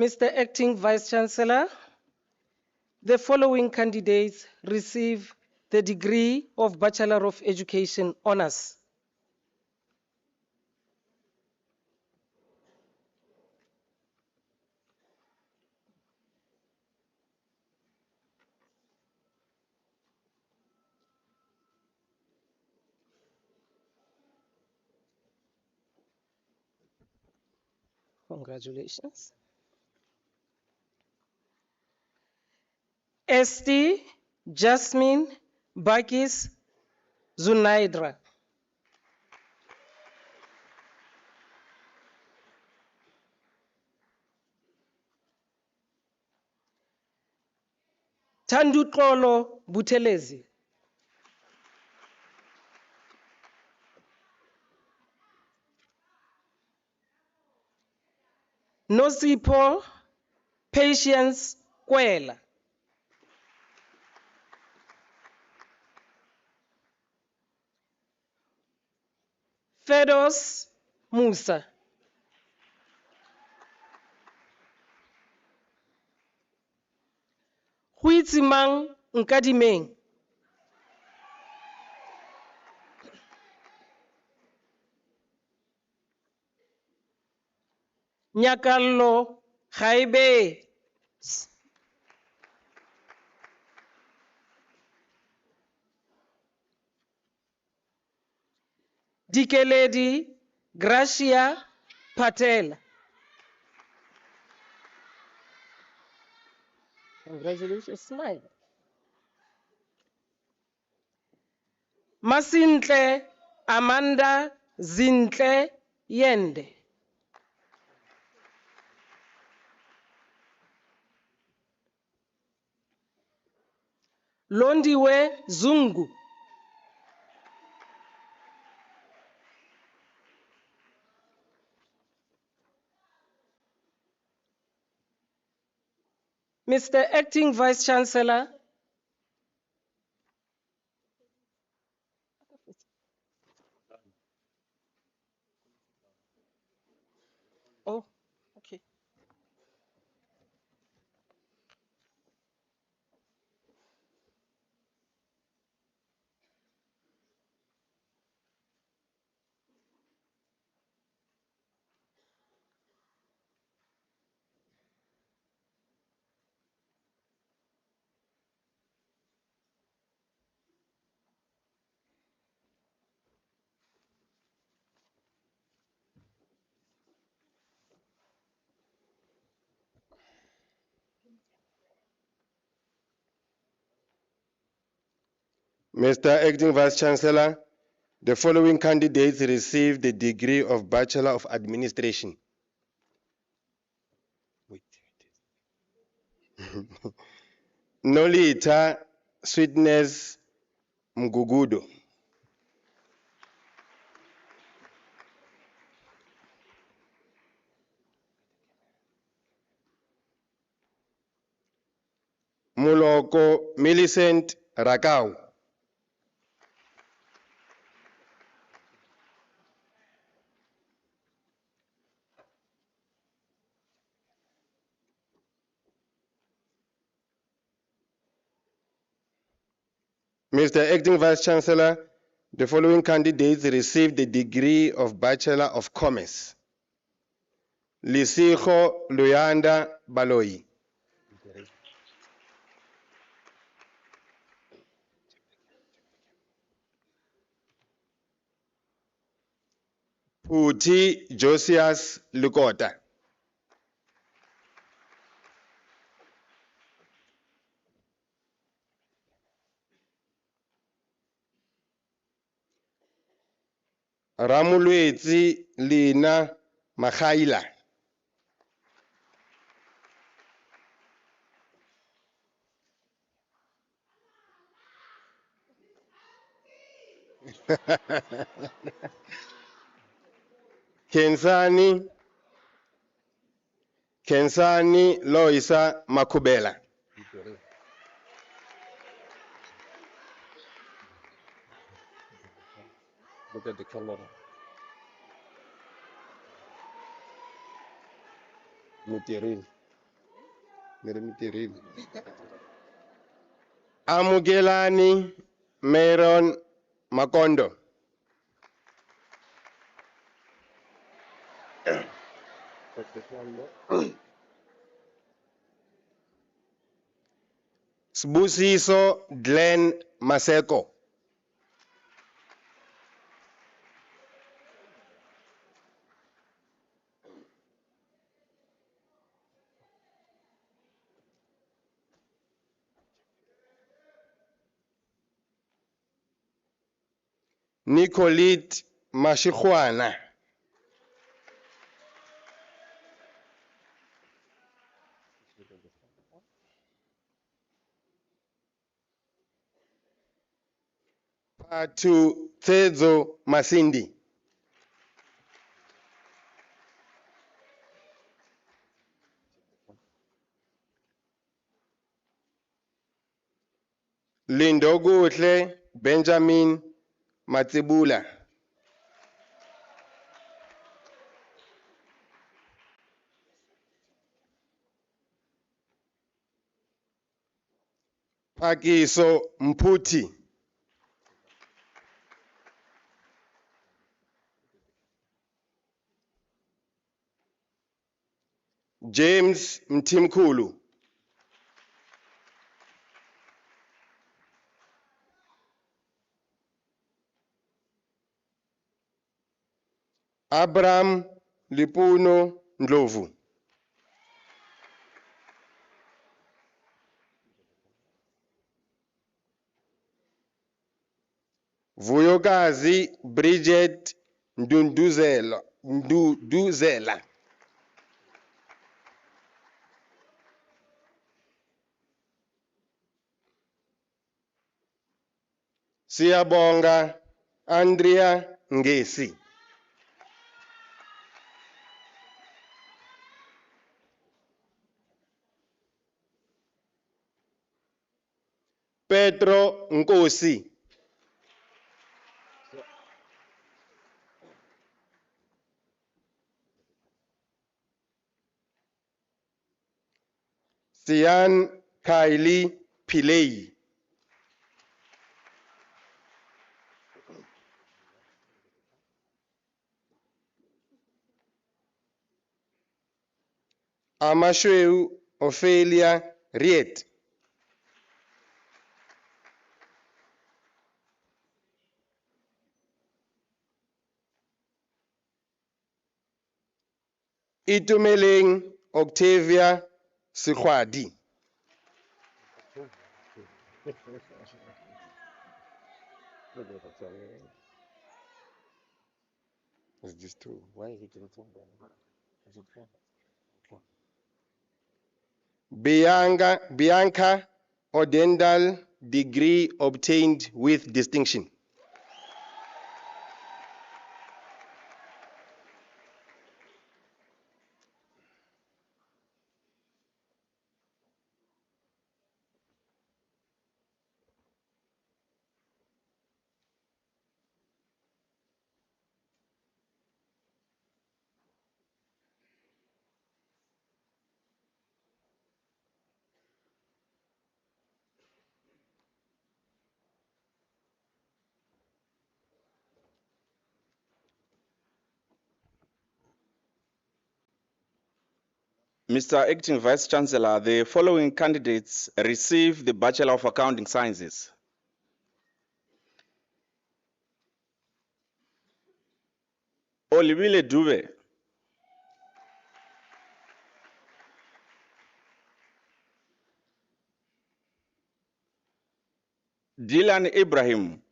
Mr. Acting Vice Chancellor, the following candidates receive the degree of Bachelor of Education Honours. Congratulations. Esti Jasmine Bakis Zunaidra. Tandutlolo Butelezi. Nosipo Patience Kwela. Fedos Musa. Huitzimang Nkadimeng. Nyakallo Haibe. Dikeledi Gracia Patel. Congratulations, smile. Masintle Amanda Zintle Yende. Londiwe Zungu. Mr. Acting Vice Chancellor, oh, okay. Mr. Acting Vice Chancellor, the following candidates received the degree of Bachelor of Administration. Nolita Sweetness Mgugudo. Muloko Millicent Rakau. Mr. Acting Vice Chancellor, the following candidates received the degree of Bachelor of Commerce. Lisiho Luyanda Baloyi. Puti Josias Lukota. Ramulwetsi Lina Makhaila. Kensani Loisa Makubela. Look at the color. Material. Mere material. Amugelani Meron Makondo. Sbusiso Glenn Maseko. Nicolette Mashikwana. Patu Tsezo Masindi. Lindogutle Benjamin Matsibula. Pakiso Mputi. James Mtimkulu. Abraham Lipuno Ndlovu. Vuyokazi Bridget Nduduzela. Siyabonga Andrea Ngesi. Petro Nkosi. Sian Kylie Pillay. Amashweu Ophelia Riet. Itumeleng Octavia Sikhwadi. Is this true? Why is it in phone? Is it phone? Okay. Bianca Odendal, degree obtained with distinction. Mr. Acting Vice Chancellor, the following candidates receive the Bachelor of Accounting Sciences. Olivile Dube, Dylan Ibrahim,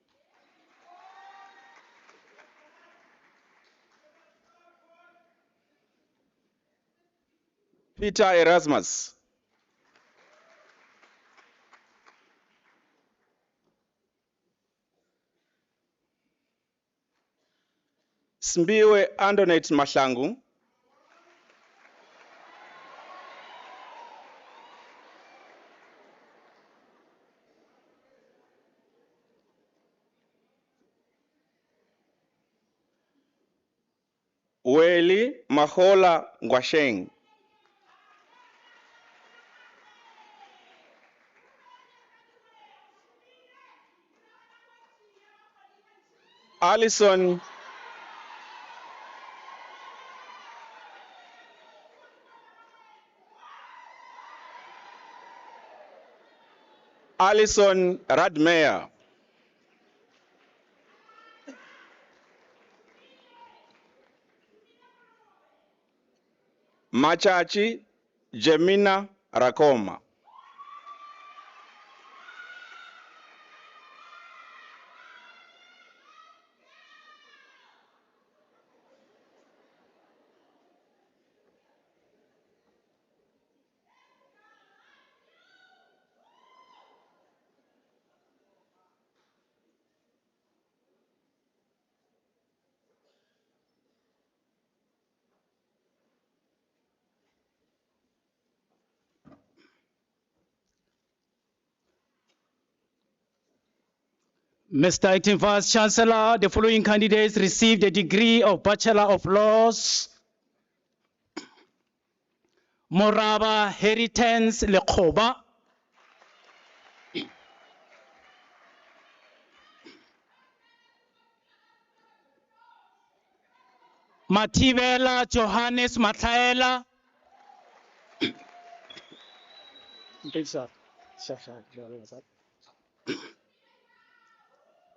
Peter Erasmus, Smbiwe Andonet Mahlangu, Weli Mahola Ngwasheng, Alison Radmeyer, Machachi Jemina Rakoma, Mr. Acting Vice Chancellor, the following candidates received a degree of Bachelor of Laws. Moraba Heritance Lekhoba. Mativela Johannes Matlaela.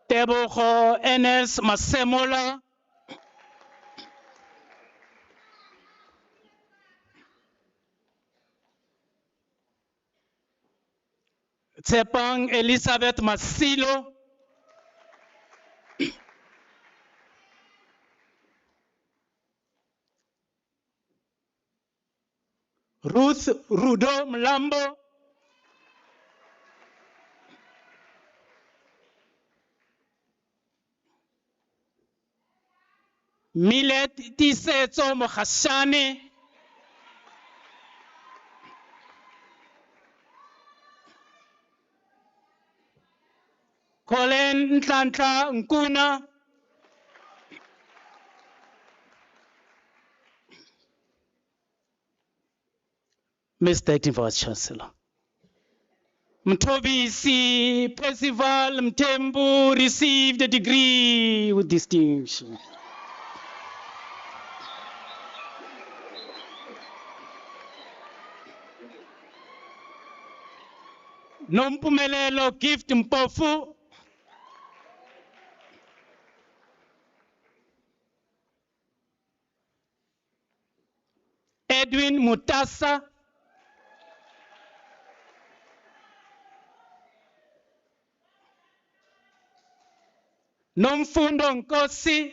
Tebogo Enes Masemola. Tsepang Elizabeth Masilo. Ruth Rudo Mlambo. Milet Tisetso Mokhashane. Colin Ntlantla Nkuna. Mr. Acting Vice Chancellor. Mtobisi Percival Mtembu received a degree with distinction. Nompumelelo Gift Mpofu. Edwin Mutasa. Nomfundo Nkosi,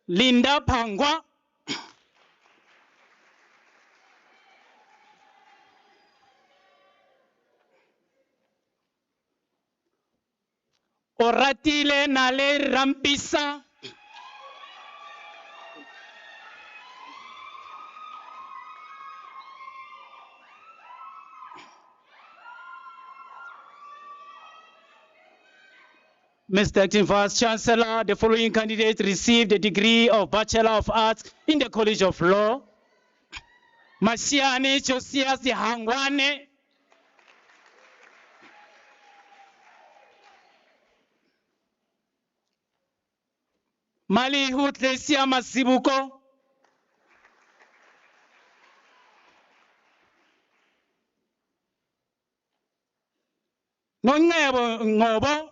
Linda Pangwa, Oratile Nale Rampisa, Mr. Acting Vice Chancellor, the following candidates received the degree of Bachelor of Arts in the College of Law. Masiane Josias Hangwane, Malihu Tlesia Masibuko, Nongebo Ngobo,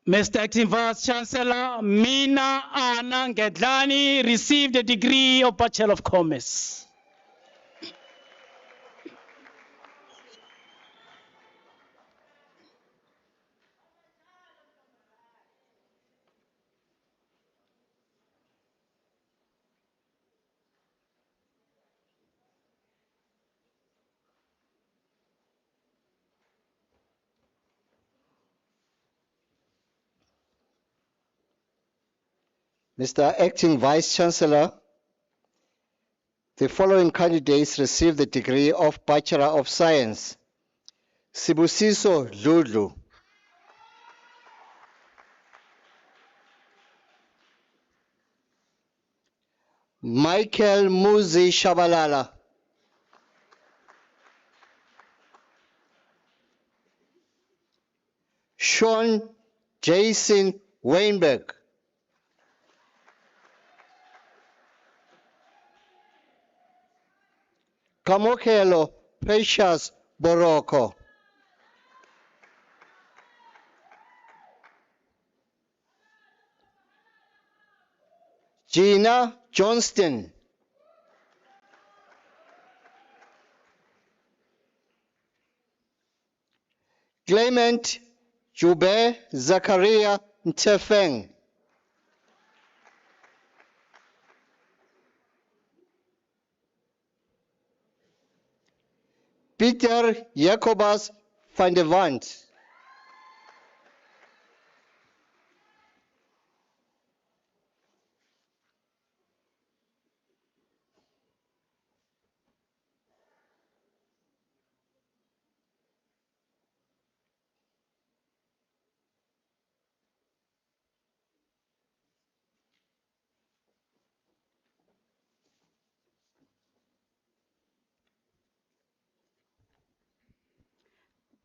Mr. Acting Vice Chancellor, Mina Anna Ngedlani received the degree of Bachelor of Commerce. Mr. Acting Vice Chancellor, the following candidates received the degree of Bachelor of Science. Sibusiso Dludlu, Michael Muzi Shabalala, Sean Jason Weinberg, Kamokelo Precious Boroko, Gina Johnston, Clement Jube Zakaria Ntefeng, Peter Jacobus van der Wand,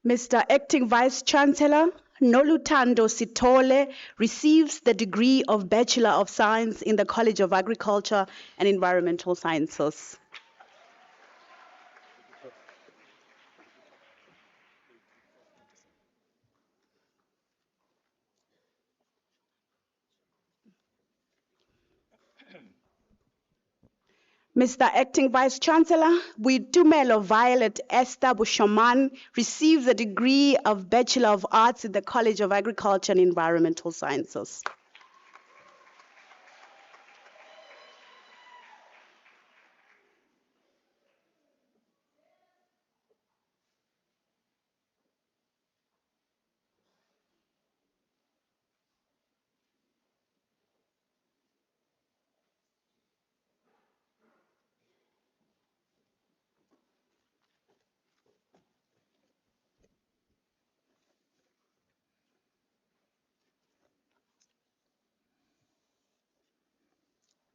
Mr. Acting Vice Chancellor, Nolutando Sitole receives the degree of Bachelor of Science in the College of Agriculture and Environmental Sciences. Mr. Acting Vice Chancellor, Boitumelo Violet Esther Bushaman receives the degree of Bachelor of Arts in the College of Agriculture and Environmental Sciences.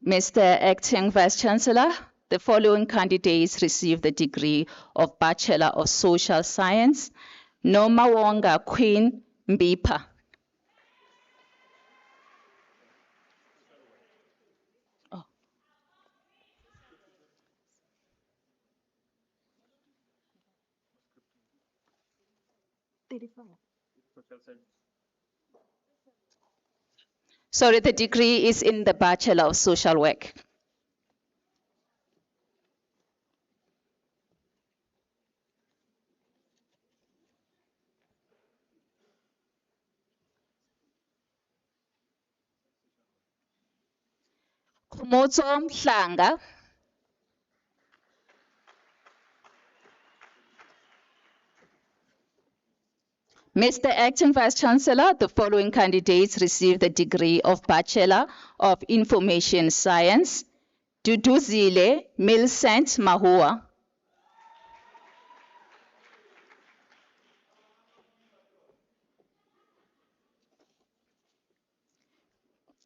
Mr. Acting Vice Chancellor, the following candidates received the degree of Bachelor of Social Science. Nomawonga Queen Mbipa. Sorry, the degree is in the Bachelor of Social Work. Khumotso Mhlanga. Mr. Acting Vice Chancellor, the following candidates received the degree of Bachelor of Information Science. Duduzile Millicent Mahua.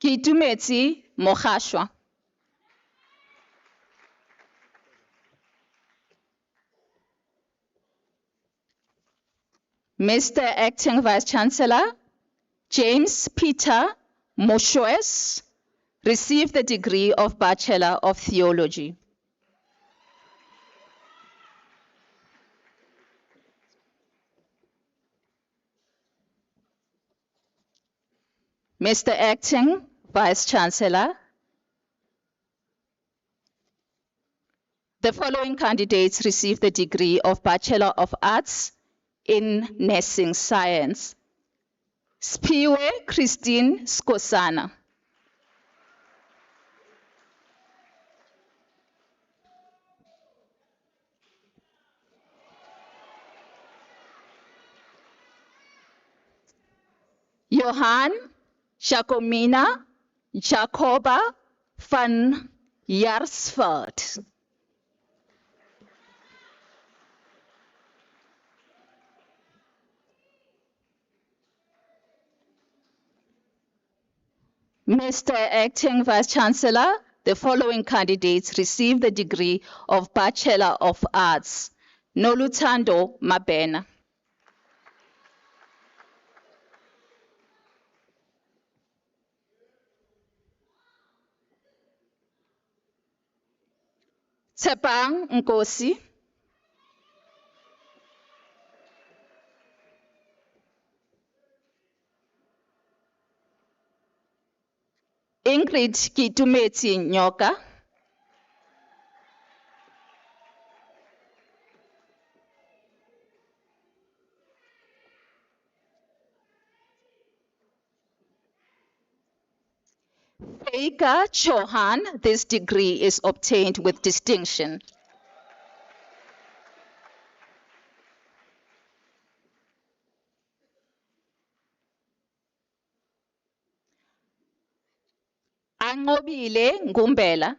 Kitumeti Mohashwa. Mr. Acting Vice Chancellor, James Peter Moshoes received the degree of Bachelor of Theology. Mr. Acting Vice Chancellor, the following candidates received the degree of Bachelor of Arts in Nursing Science. Spiwe Christine Skosana. Johan Jacomina Jacoba van Jaarsveld. Mr. Acting Vice Chancellor, the following candidates received the degree of Bachelor of Arts. Noluthando Mabena. Tshepang Nkosi. Ingrid Kitumeti Nyoka. Feika Chauhan, this degree is obtained with distinction. Angobile Ngumbela.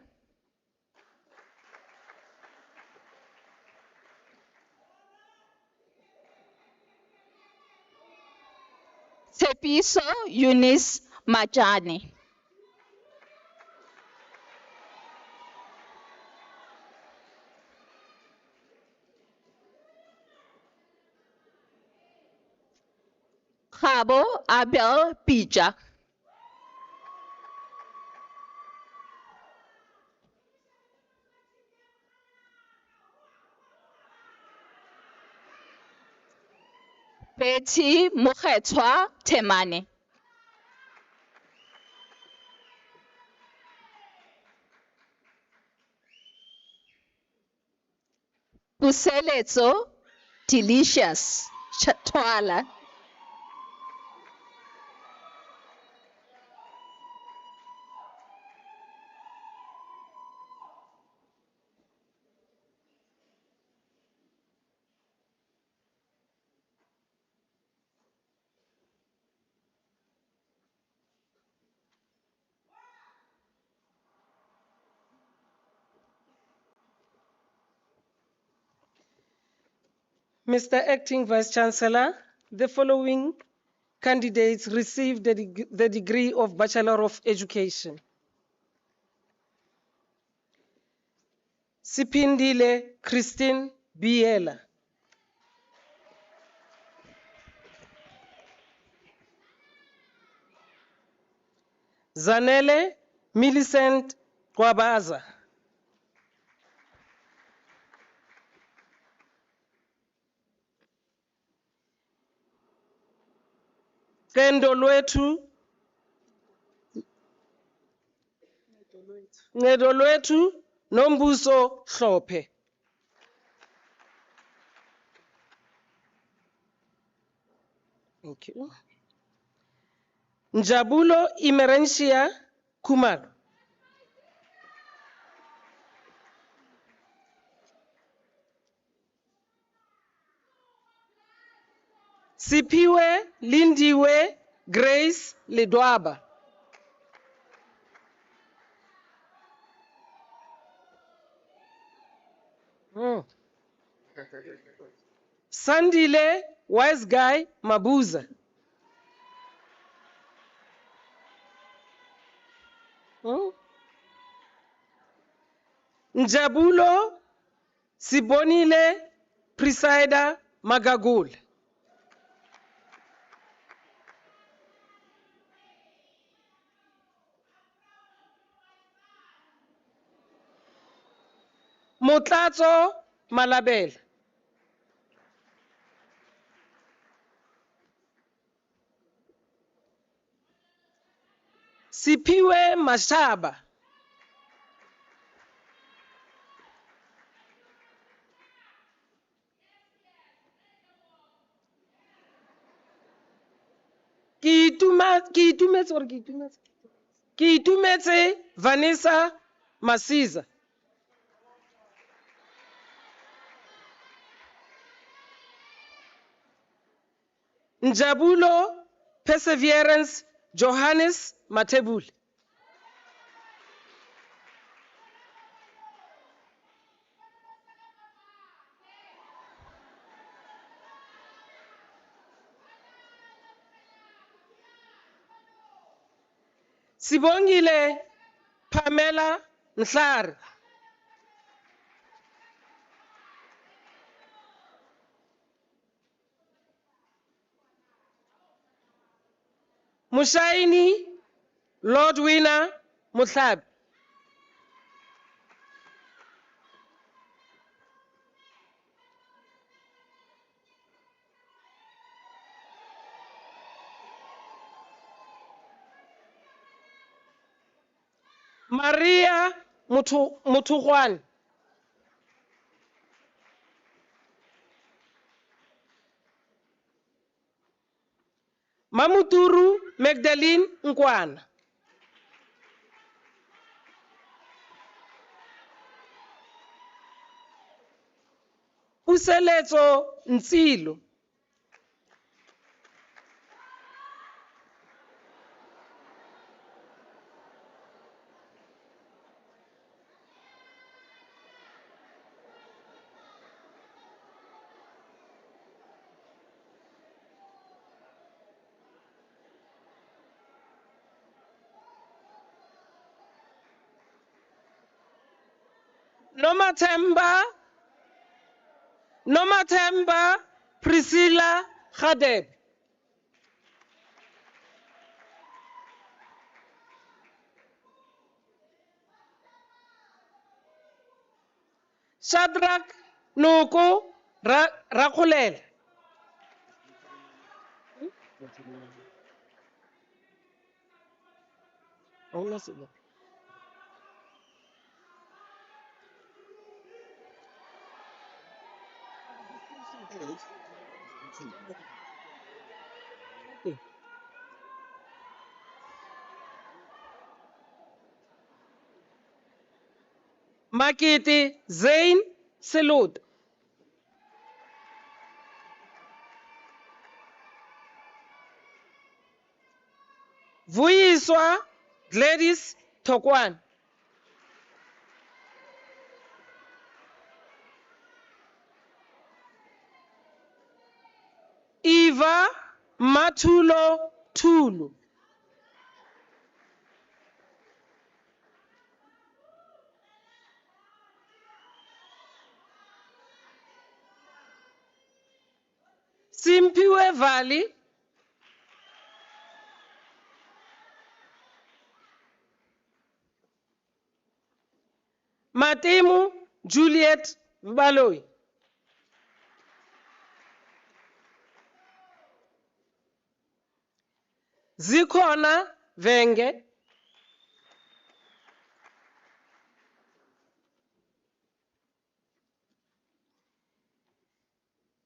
Tsepiso Eunice Majani. Khabo Abel Pija. Betty Mokhetwa Temane. Puseletso Delicious Chatwala. Mr. Acting Vice Chancellor, the following candidates received the degree of Bachelor of Education. Sipindile Christine Biela. Zanele Millicent Kwabaza. Qendo lwethu, ncedo lwethu nombuso hlophe. Thank you. Njabulo Imerentia Kumalo. Sipiwe Lindiwe Grace Ledwaba. Sandile Wise Guy Mabuza. Njabulo Sibonile Presider Magagul. Motlatso Malabel. Sipiwe Mashaba. Ki itumetse Vanessa Masiza. Njabulo Perseverance Johannes Matebuli. Sibongile Pamela Nhlari. Mushaini Lord Winner Mutlabi. Maria Mutujuan. Mamuturu Magdalene Nkwana. Puseletso Ntsilo. Nomathemba Priscilla Khadeb. Shadrach Nuku Rakulel. Makiti Zain Selud. Vuyiswa Gladys Tokwan. Eva Matulo Tulu. Simpiwe Valley. Matemu Juliet Baloi. zikhona Venge,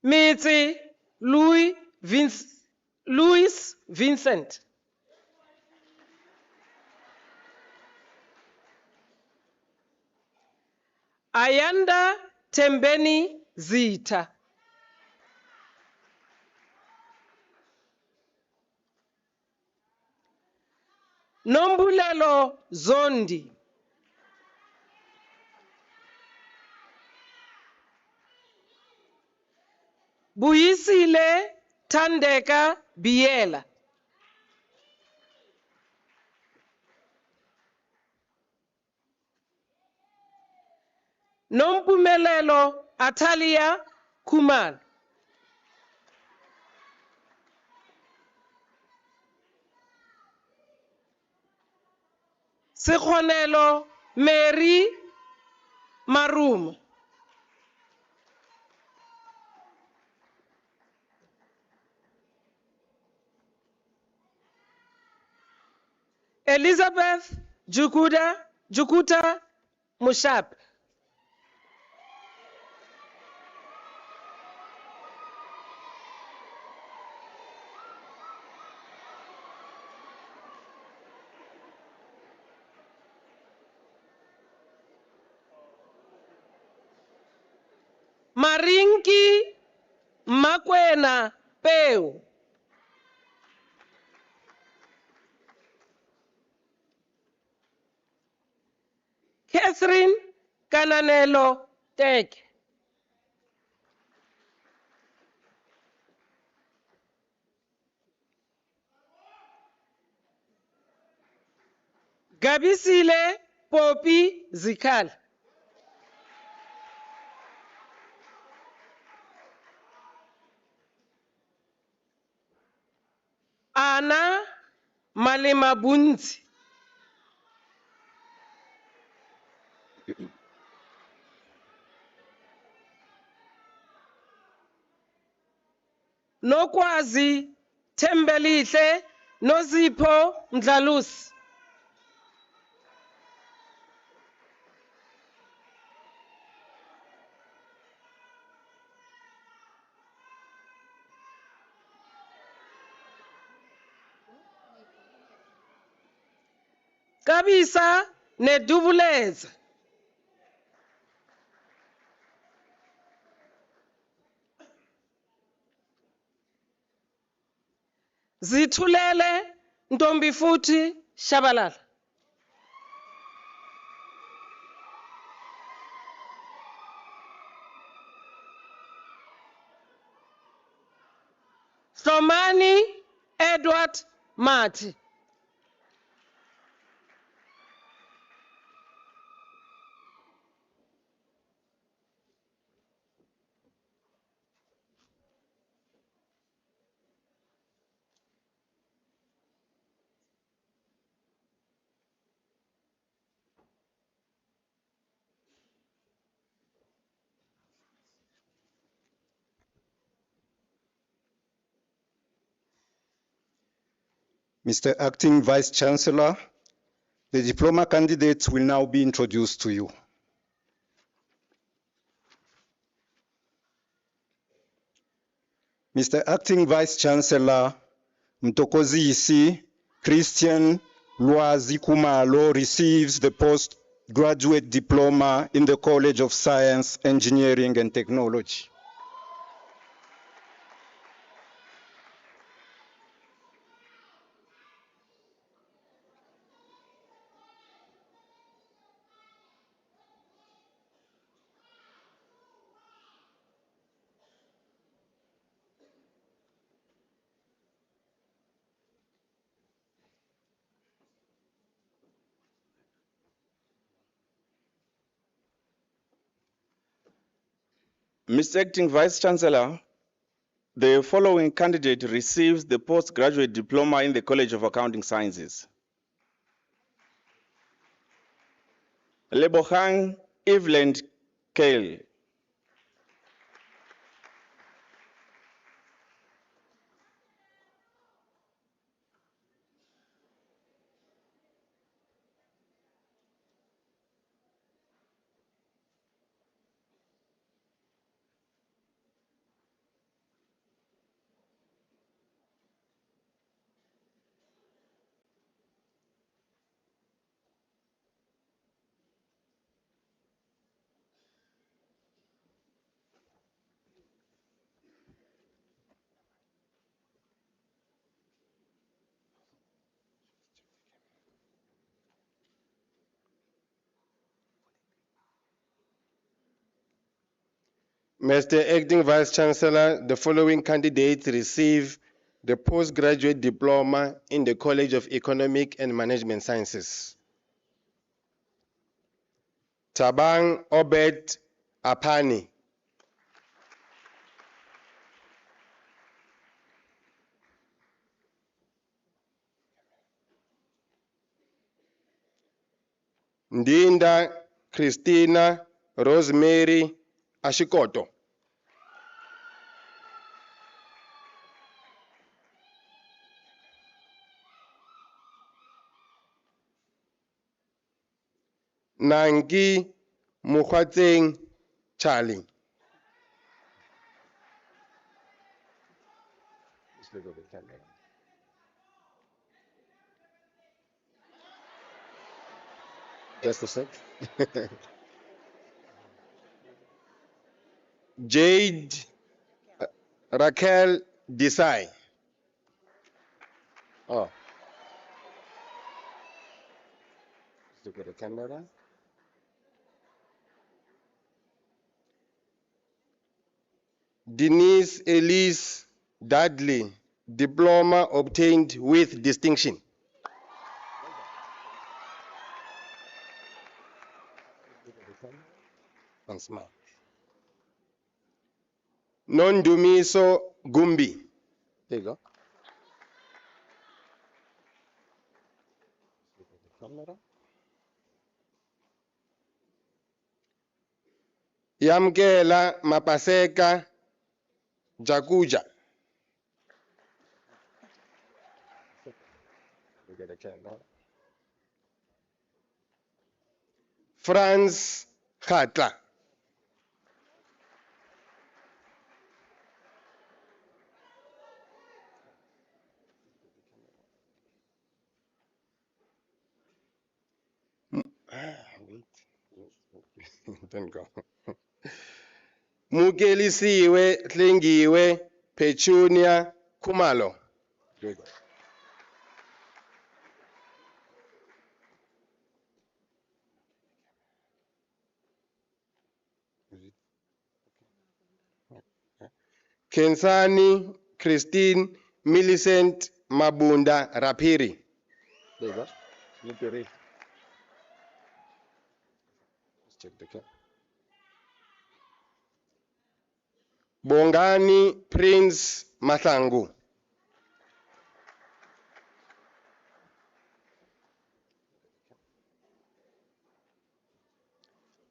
Mitsi Louis Vincent, Ayanda Tembeni Zita, Nombulelo Zondi, Buyisile Tandeka Biela, Nompumelelo Atalia Kuman, Sekgonelo Mary Marum, Elizabeth Jukuta Mushap, Marinki Makwena Peu, Catherine Kananelo Tek, Gabisile Popi Zikal, Ana Malema Bunzi, Nokwazi Tembelihle Nozipho Mdlalusi, Kabisa Nedubuleza, Zithulele Ntombi futhi Shabalala, Somani Edward Mati, Mr. Acting Vice Chancellor, the diploma candidates will now be introduced to you. Mr. Acting Vice Chancellor, Mtokozisi Christian Lwazi Kumalo receives the postgraduate diploma in the College of Science, Engineering and Technology. Mr. Acting Vice Chancellor, the following candidate receives the postgraduate diploma in the College of Accounting Sciences. Lebohang Evelyn Kale, Mr. Acting Vice Chancellor, the following candidates receive the postgraduate diploma in the College of Economic and Management Sciences. Tabang Obed Apani. Ndinda Christina Rosemary Ashikoto. Nangi Mukhatseng Charlie. Just a sec. Jade Raquel Desai. Oh. Look at the camera. Denise Elise Dudley, diploma obtained with distinction. Once more. Nondumiso Gumbi. There you go. Look at the camera. Yamkela Mapaseka Jakuja. Look at the camera. Franz Khatla. Don't go. Mukelisiwe Hlengiwe Petunia Kumalo. There you go. Kensani Christine Millicent Mabunda Rapiri. There you go. Look at it. Let's check the camera. Bongani Prince Mathangu.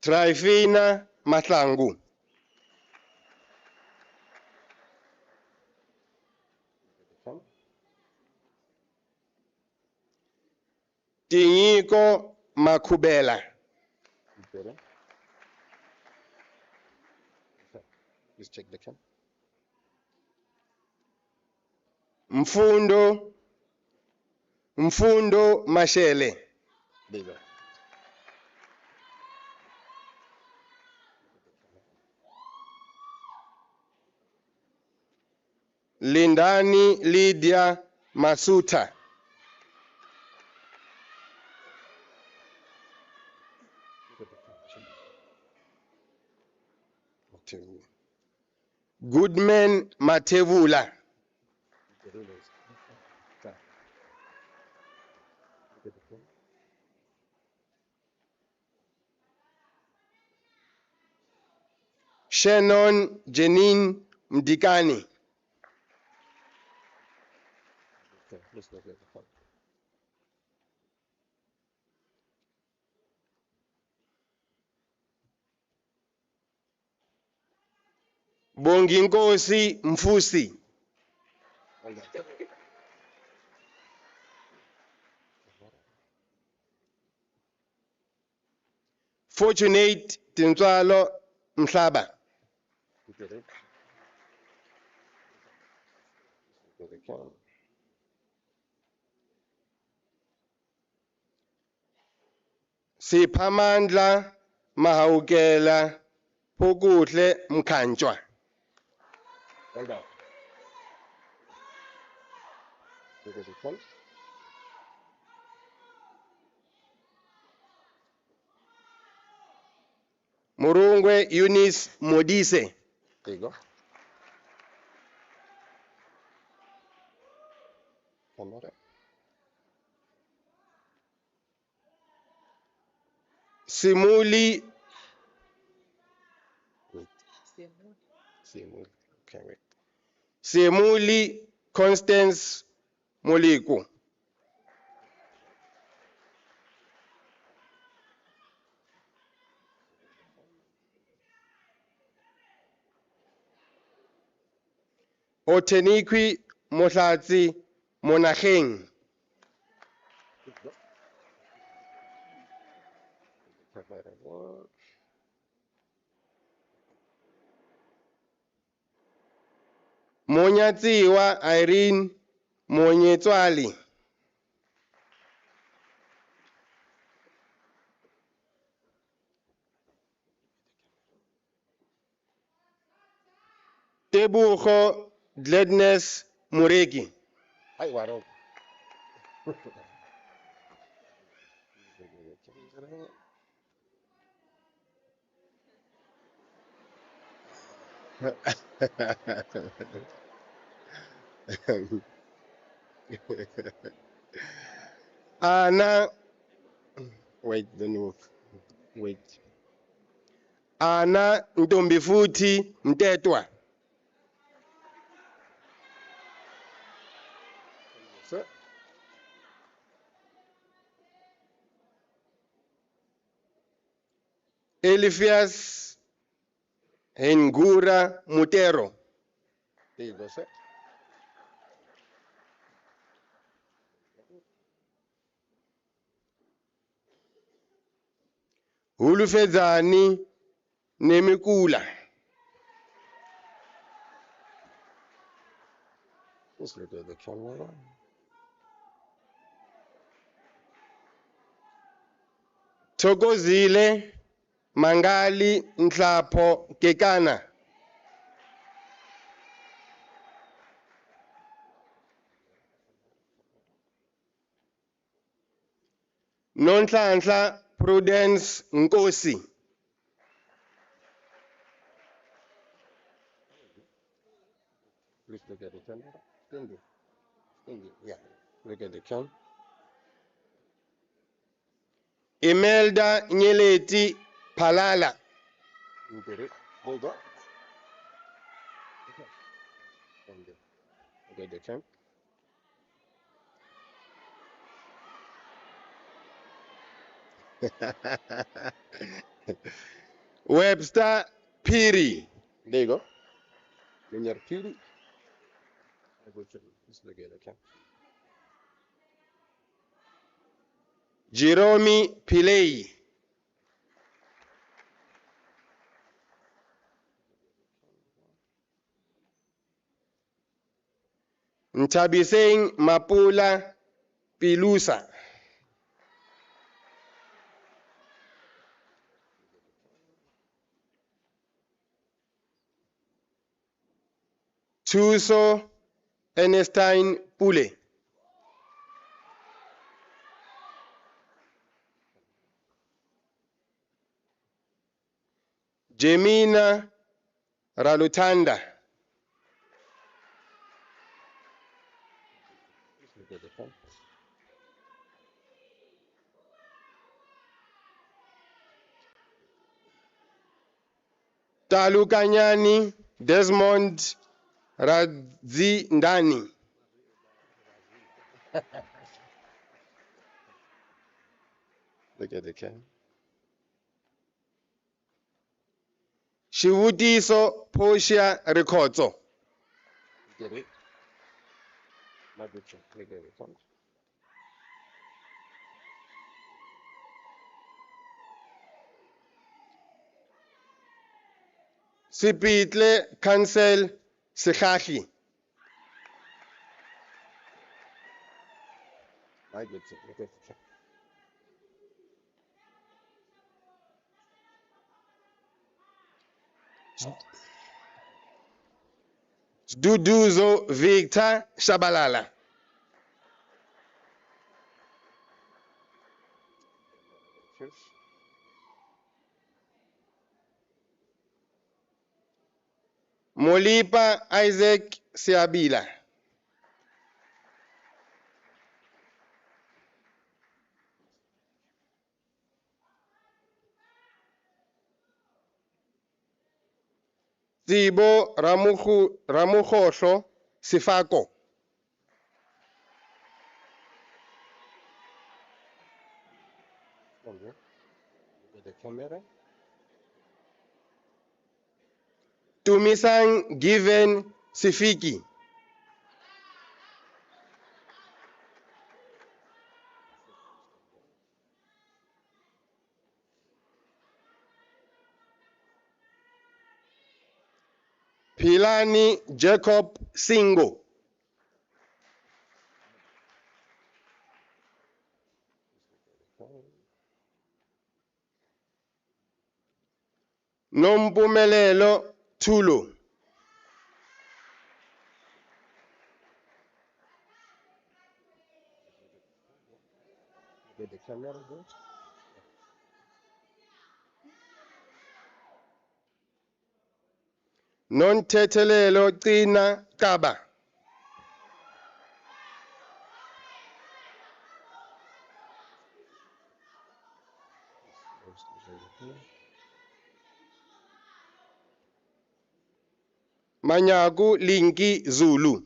Trifina Mathangu. Tinyiko Makubela. Let's check the camera. Mfundo Mashele. There you go. Lindani Lydia Masuta. Goodman Matevula. Shannon Janine Mdikani. Okay, let's look at the phone. Bonginkosi Mfusi. Fortunate Tintswalo Mhlaba. Look at it. Look at the camera. Siphamandla Mahawukela Phukuhle Mkhanchwa. Hold on. Look at the camera. Murungwe Eunice Modise. There you go. Camera. Simuli. Wait. Simuli. Okay, wait. Simuli Constance Moliku. Otenikwi Mohlatsi Monageng. Monyatsiwa Irene Monyetswali. Tebugo Gladness Mureki. Hi, Waro. Ana Wait, don't move. Wait. Ana Ntombifuthi Mtetwa. Sir. Elifias Hengura Mutero. There you go, sir. Hulufedzani Nemikula. Let's look at the camera. Thokozile Mangali Nhlapho Kekana. Nonhlanhla Prudence Nkosi. Please look at the camera. Stand it. Stand it. Yeah. Look at the camera. Imelda Nyeleti Palala. You did it. There you go. Okay. Stand it. Look at the camera. Webster Piri. There you go. Then you're pretty. Let's look at the camera. Jerome Pillay. Ntabiseng Mapula Pilusa. Thuso Ernestine Pule. Jemina Ralutanda. Let's look at the camera. Talukanyani Desmond Radzi Ndani. Look at the camera. Shivutiso Portia Rikhotso. Get it? My picture. Look at the camera. Sipitle Cancel Sekhahi. My picture. Look at the camera. Duduzo Victor Shabalala. Cheers. Molipa Isaac Siabila. Zibo Ramukhohlo Sifako. Okay. The camera. Tumisang Given Sifiki. Pilani Jacob Singo. Nompumelelo Tulo. The camera. Nontethelelo Tina Kaba. Manyaku Linki Zulu.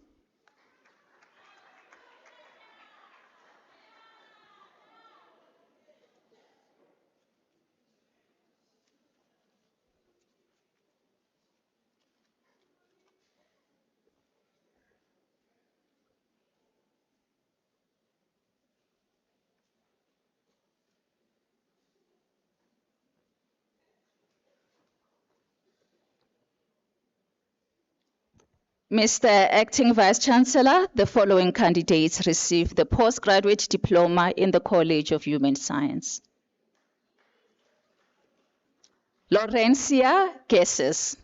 Mr. Acting Vice-Chancellor, the following candidates received the postgraduate diploma in the College of Human Science. Laurencia Gesses.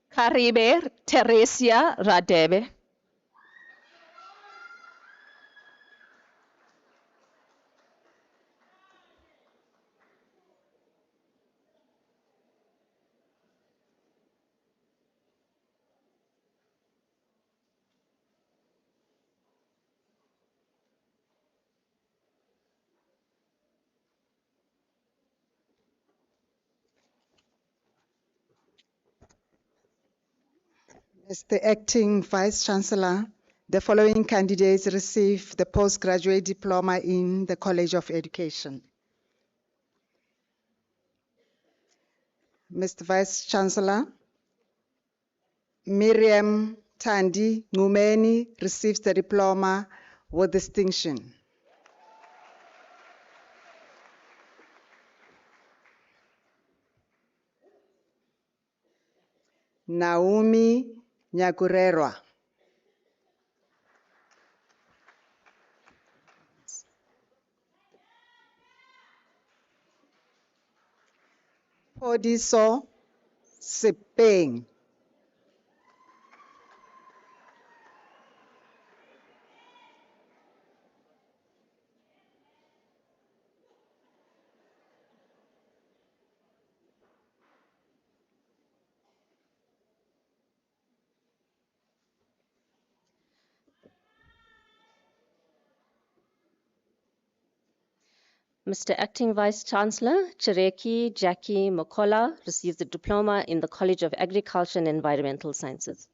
Caribe Teresia Radebe. As the acting Vice-Chancellor, the following candidates received the postgraduate diploma in the College of Education. Mr. Vice-Chancellor, Miriam Tandi Ngumeni receives the diploma with distinction. Naomi Nyakurerwa. Podiso Sepeng. Mr. Acting Vice-Chancellor, Chereki Jackie Mokola receives the diploma in the College of Agriculture and Environmental Sciences.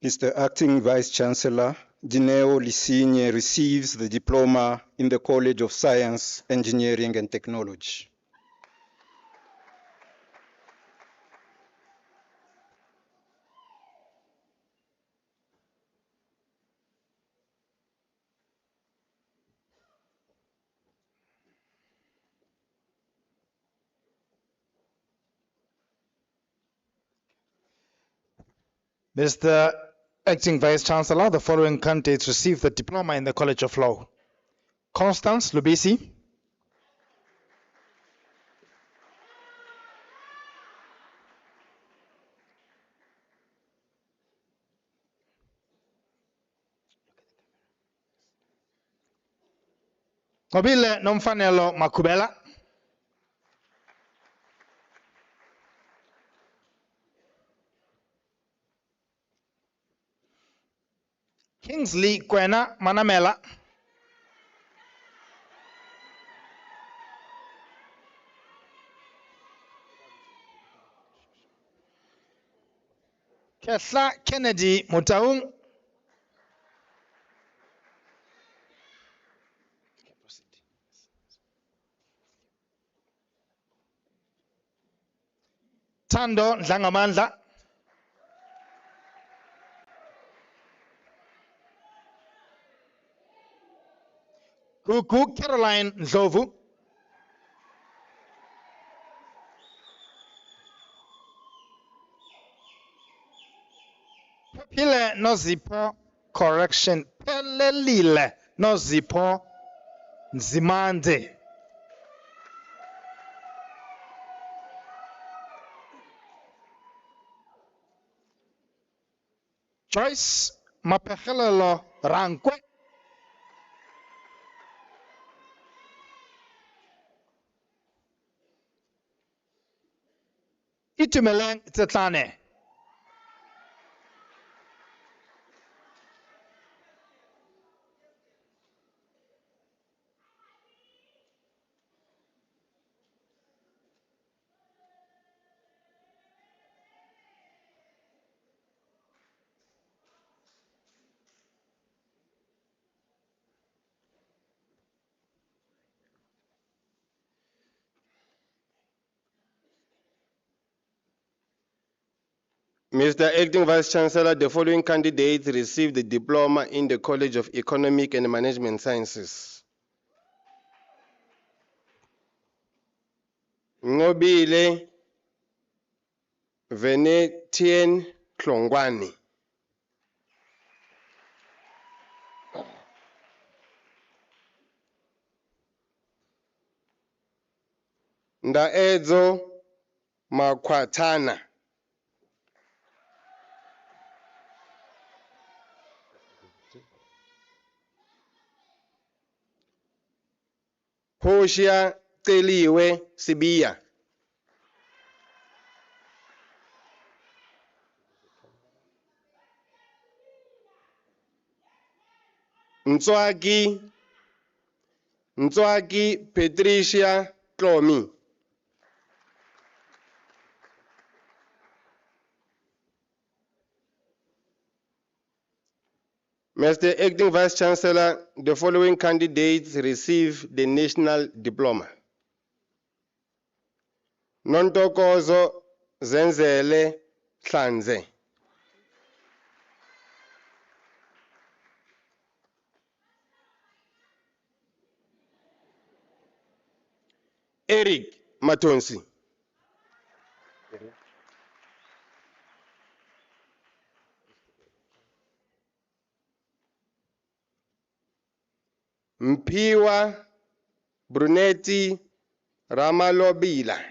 Mr. Acting Vice-Chancellor, Dineo Lisinye receives the diploma in the College of Science, Engineering and Technology. Mr. Acting Vice Chancellor, the following candidates received the diploma in the College of Law. Constance Lubisi, Ngobile Nomfanelo Makubela, Kingsley Kwena Manamela, Kesla Kennedy Mutaung, Tando Ndlangamandla, Gugu Caroline Ndlovu, Pile Nozipho correction, Pelelile Nozipho Nzimande, Joyce Mapehelelo Rankwe, Itumeleng Tsetlane, Mr. Acting Vice Chancellor, the following candidates received the diploma in the College of Economic and Management Sciences. Ngobile Venetian Klongwane. Ndaedzo Makwatana. Portia Teliwe Sibiya. Ntswaki Patricia Tlomi. Mr. Acting Vice Chancellor, the following candidates receive the national diploma. Nontokozo Zenzele Hlanze. Eric Matonsi. Mpiwa Brunetti Ramalobila.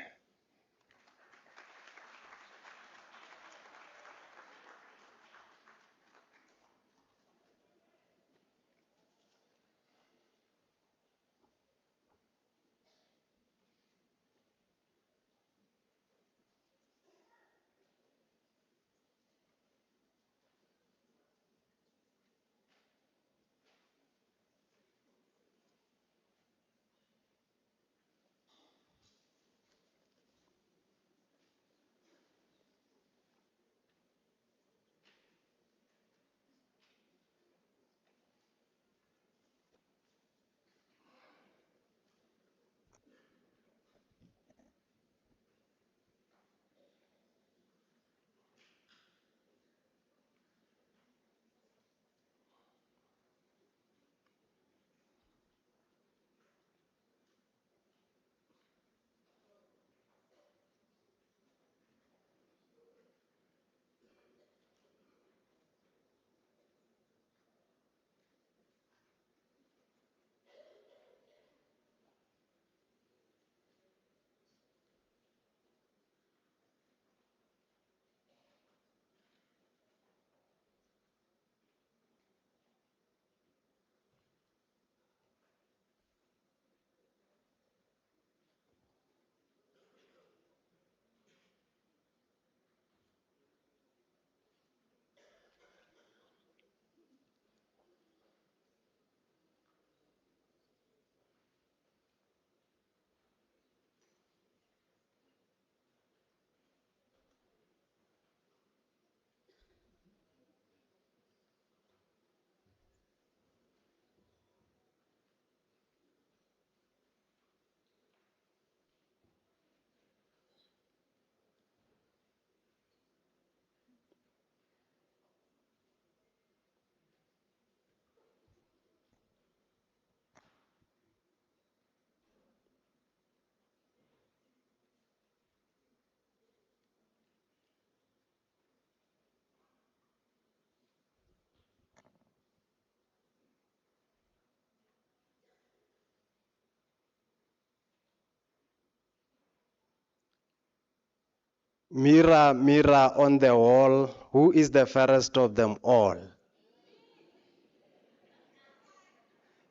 Mirror, mirror on the wall, who is the fairest of them all?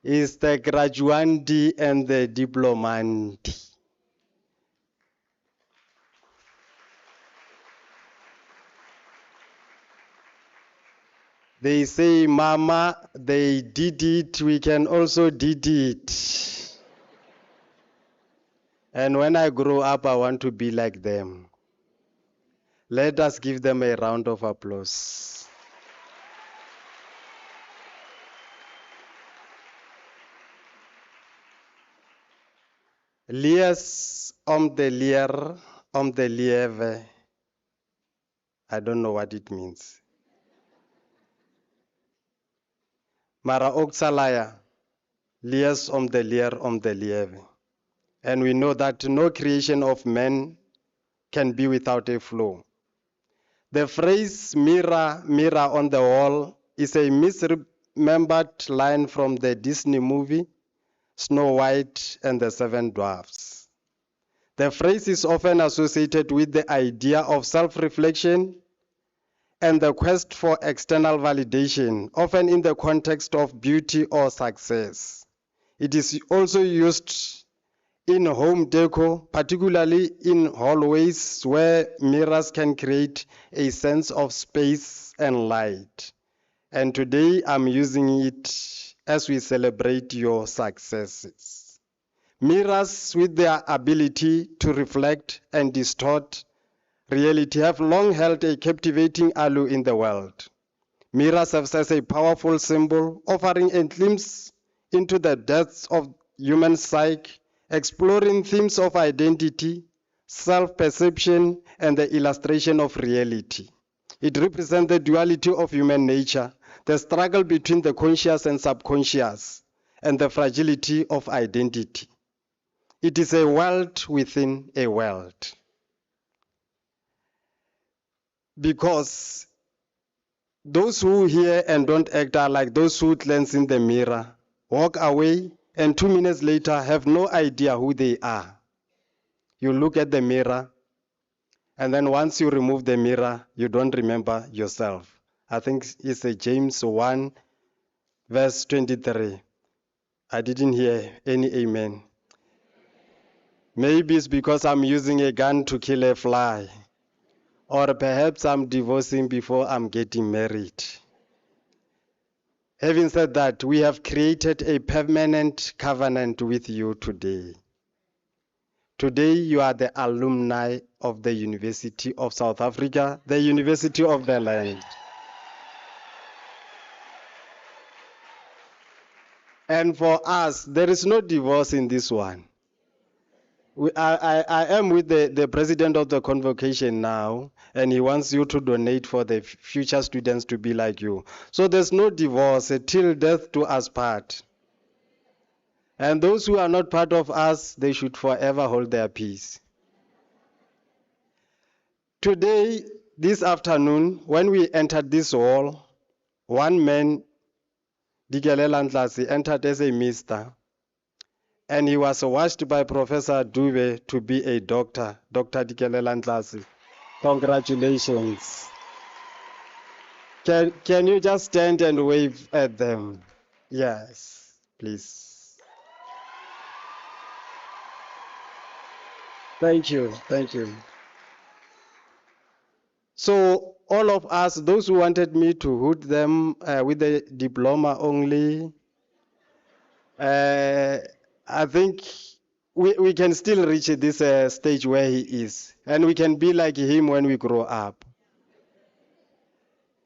Is the graduandi and the diplomandi. They say, Mama, they did it, we can also did it. And when I grow up, I want to be like them. Let us give them a round of applause. Lies om de leer, om de lieve. I don't know what it means. Mara oksalaya, lies om de leer, om de lieve. And we know that no creation of man can be without a flaw. The phrase mirror, mirror on the wall is a misremembered line from the Disney movie Snow White and the Seven Dwarfs. The phrase is often associated with the idea of self-reflection and the quest for external validation, often in the context of beauty or success. It is also used in home decor, particularly in hallways where mirrors can create a sense of space and light. And today I'm using it as we celebrate your successes. Mirrors, with their ability to reflect and distort reality, have long held a captivating allure in the world. Mirrors serve as a powerful symbol, offering a glimpse into the depths of human psyche, exploring themes of identity, self-perception, and the illustration of reality. It represents the duality of human nature, the struggle between the conscious and subconscious, and the fragility of identity. It is a world within a world. Because those who hear and don't act are like those who glance in the mirror, walk away, and 2 minutes later have no idea who they are. You look at the mirror, and then once you remove the mirror, you don't remember yourself. I think it's a James 1, verse 23. I didn't hear any amen. Maybe it's because I'm using a gun to kill a fly. Or perhaps I'm divorcing before I'm getting married. Having said that, we have created a permanent covenant with you today. Today, you are the alumni of the University of South Africa, the University of the Land. And for us, there is no divorce in this one. I am with the president of the convocation now, and he wants you to donate for the future students to be like you. So there's no divorce, till death do us part. And those who are not part of us, they should forever hold their peace. Today, this afternoon, when we entered this hall, one man, Dikelela Ntlasi, entered as a mister. And he was watched by Professor Dube to be a doctor, Dr. Dikelela Ntlasi. Congratulations. Can you just stand and wave at them? Yes, please. Thank you, thank you. So all of us, those who wanted me to hood them with the diploma only, I think we can still reach this stage where he is, and we can be like him when we grow up.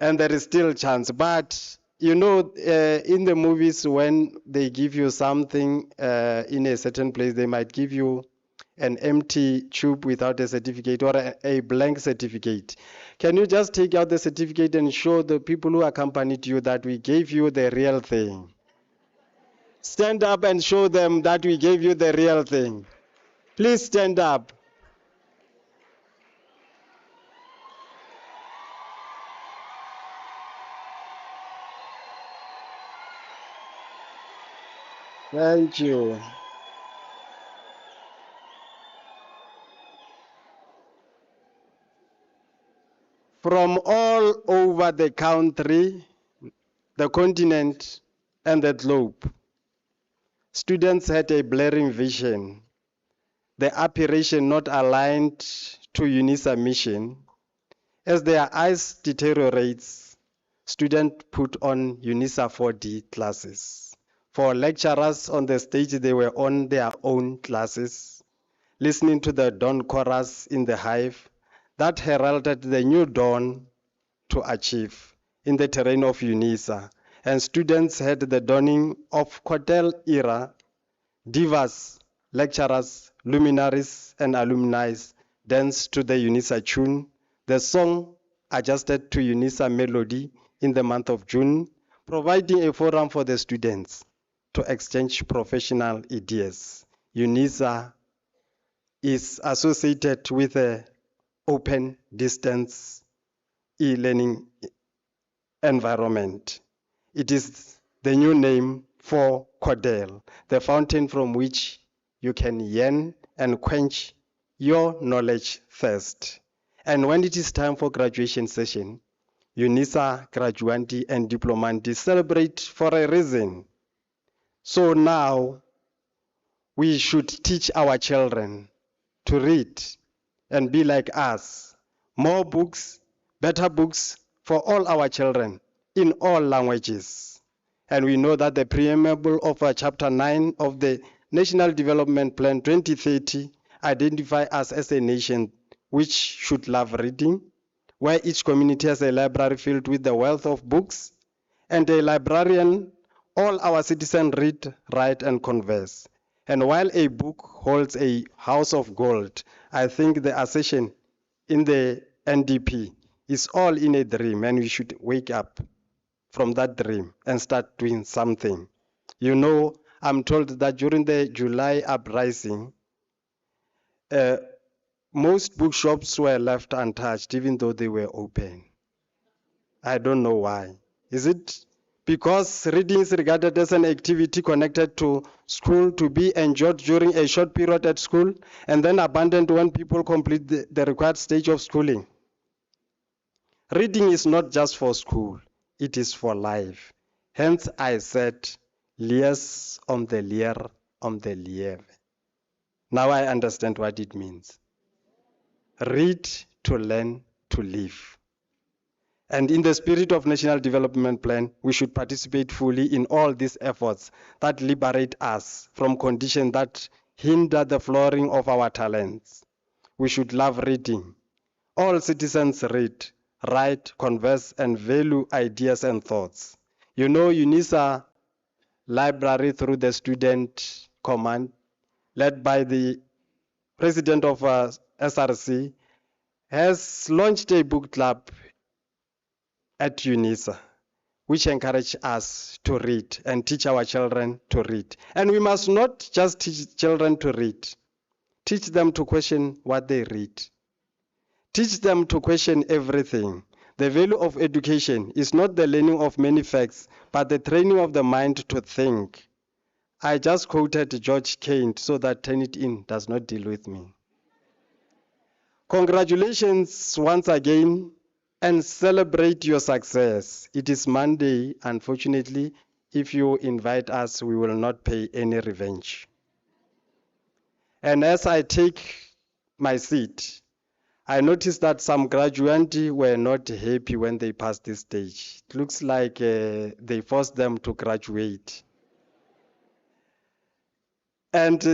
And there is still chance. But you know, in the movies, when they give you something in a certain place, they might give you an empty tube without a certificate or a blank certificate. Can you just take out the certificate and show the people who accompanied you that we gave you the real thing? Stand up and show them that we gave you the real thing. Please stand up. Thank you. from all over the country, the continent, and the globe. Students had a blaring vision, the aspiration not aligned to UNISA mission. As their eyes deteriorates, students put on UNISA 4D classes. For lecturers on the stage, they were on their own classes, listening to the dawn chorus in the hive that heralded the new dawn to achieve in the terrain of UNISA. And students had the dawning of Cordell era, divas, lecturers, luminaries, and alumni dance to the UNISA tune, the song adjusted to UNISA melody in the month of June, providing a forum for the students to exchange professional ideas. UNISA is associated with an open distance e-learning environment. It is the new name for Cordell, the fountain from which you can yearn and quench your knowledge thirst. And when it is time for graduation session, UNISA graduandi and diplomandi celebrate for a reason. So now we should teach our children to read and be like us. More books, better books for all our children in all languages. And we know that the preamble of Chapter 9 of the National Development Plan 2030 identify us as a nation which should love reading, where each community has a library filled with the wealth of books, and a librarian, all our citizens read, write, and converse. And while a book holds a house of gold, I think the assertion in the NDP is all in a dream, and we should wake up from that dream and start doing something. You know, I'm told that during the July uprising, most bookshops were left untouched, even though they were open. I don't know why. Is it because reading is regarded as an activity connected to school to be enjoyed during a short period at school and then abandoned when people complete the required stage of schooling? Reading is not just for school, it is for life. Hence I said, lees om the leer om the lewe. Now I understand what it means. Read to learn to live. And in the spirit of National Development Plan, we should participate fully in all these efforts that liberate us from conditions that hinder the flowering of our talents. We should love reading. All citizens read, write, converse, and value ideas and thoughts. You know, UNISA library through the student command, led by the president of SRC, has launched a book club at UNISA, which encourage us to read and teach our children to read. And we must not just teach children to read, teach them to question what they read. Teach them to question everything. The value of education is not the learning of many facts, but the training of the mind to think. I just quoted George Kane so that Turn It In does not deal with me. Congratulations once again and celebrate your success. It is Monday. Unfortunately, if you invite us, we will not pay any revenge. And as I take my seat, I noticed that some graduands were not happy when they passed this stage. It looks like they forced them to graduate. And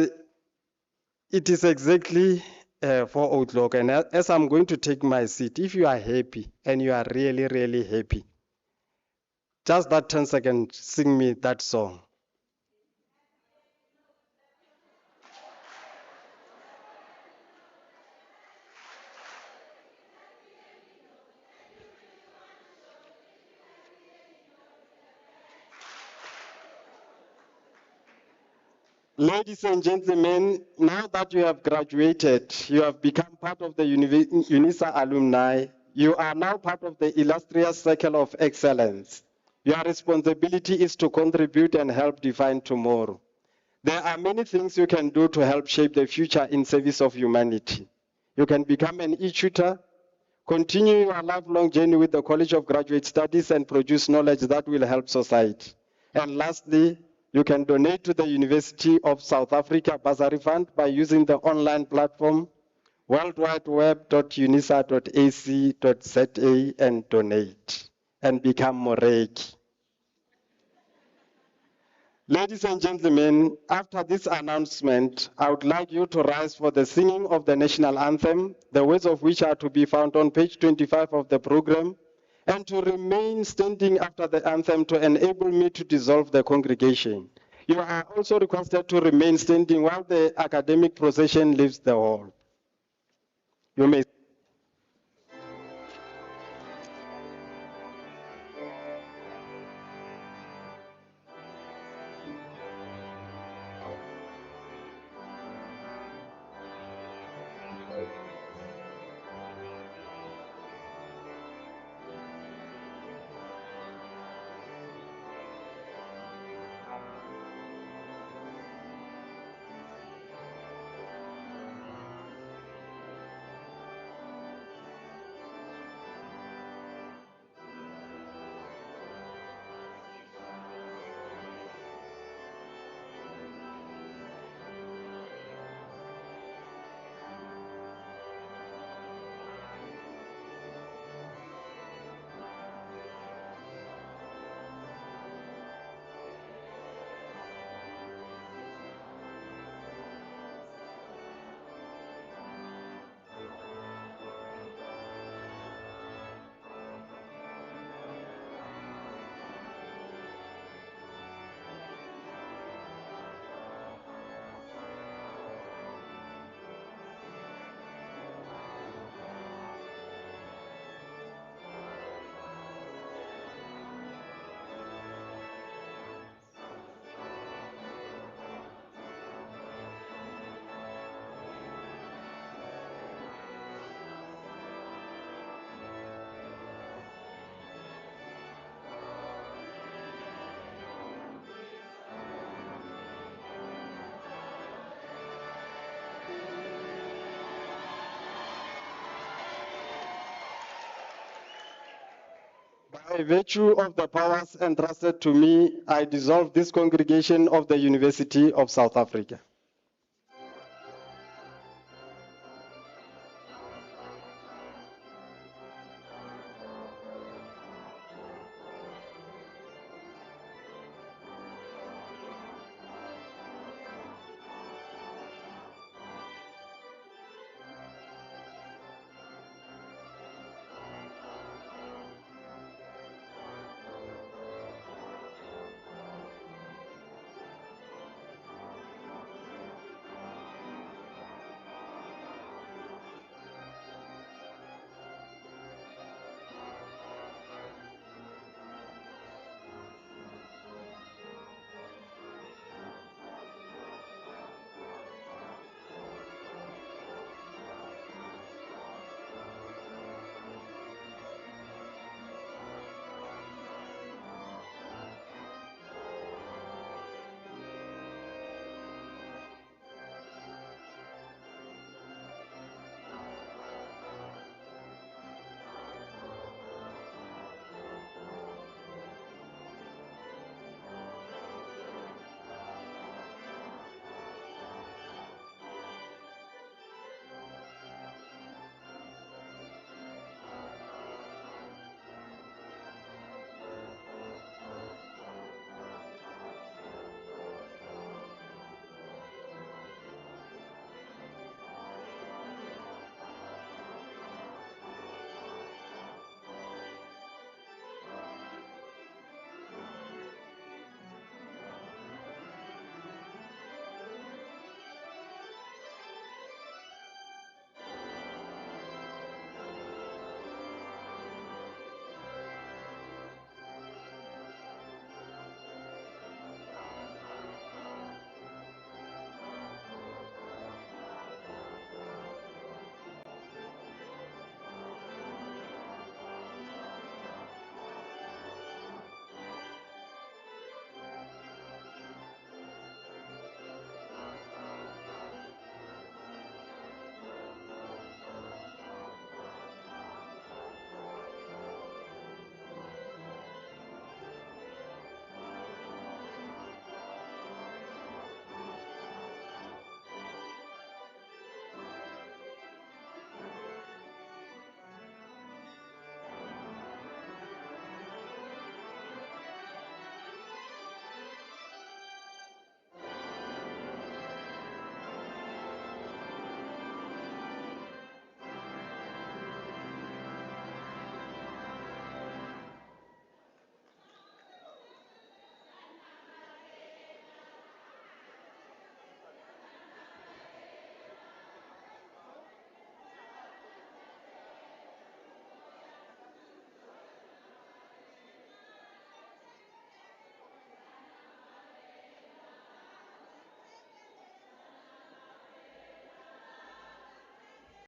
it is exactly 4 o'clock. And as I'm going to take my seat, if you are happy and you are really, really happy, just that 10 seconds, sing me that song. Ladies and gentlemen, now that you have graduated, you have become part of the UNISA alumni, you are now part of the illustrious circle of excellence. Your responsibility is to contribute and help define tomorrow. There are many things you can do to help shape the future in service of humanity. You can become an e-tutor, Continue your lifelong journey with the College of Graduate Studies and produce knowledge that will help society. And lastly, you can donate to the University of South Africa Bursary Fund by using the online platform worldwideweb.unisa.ac.za and donate and become Moreki. Ladies and gentlemen, after this announcement, I would like you to rise for the singing of the national anthem, the words of which are to be found on page 25 of the program, and to remain standing after the anthem to enable me to dissolve the congregation. You are also requested to remain standing while the academic procession leaves the hall. You may. By virtue of the powers entrusted to me, I dissolve this congregation of the University of South Africa.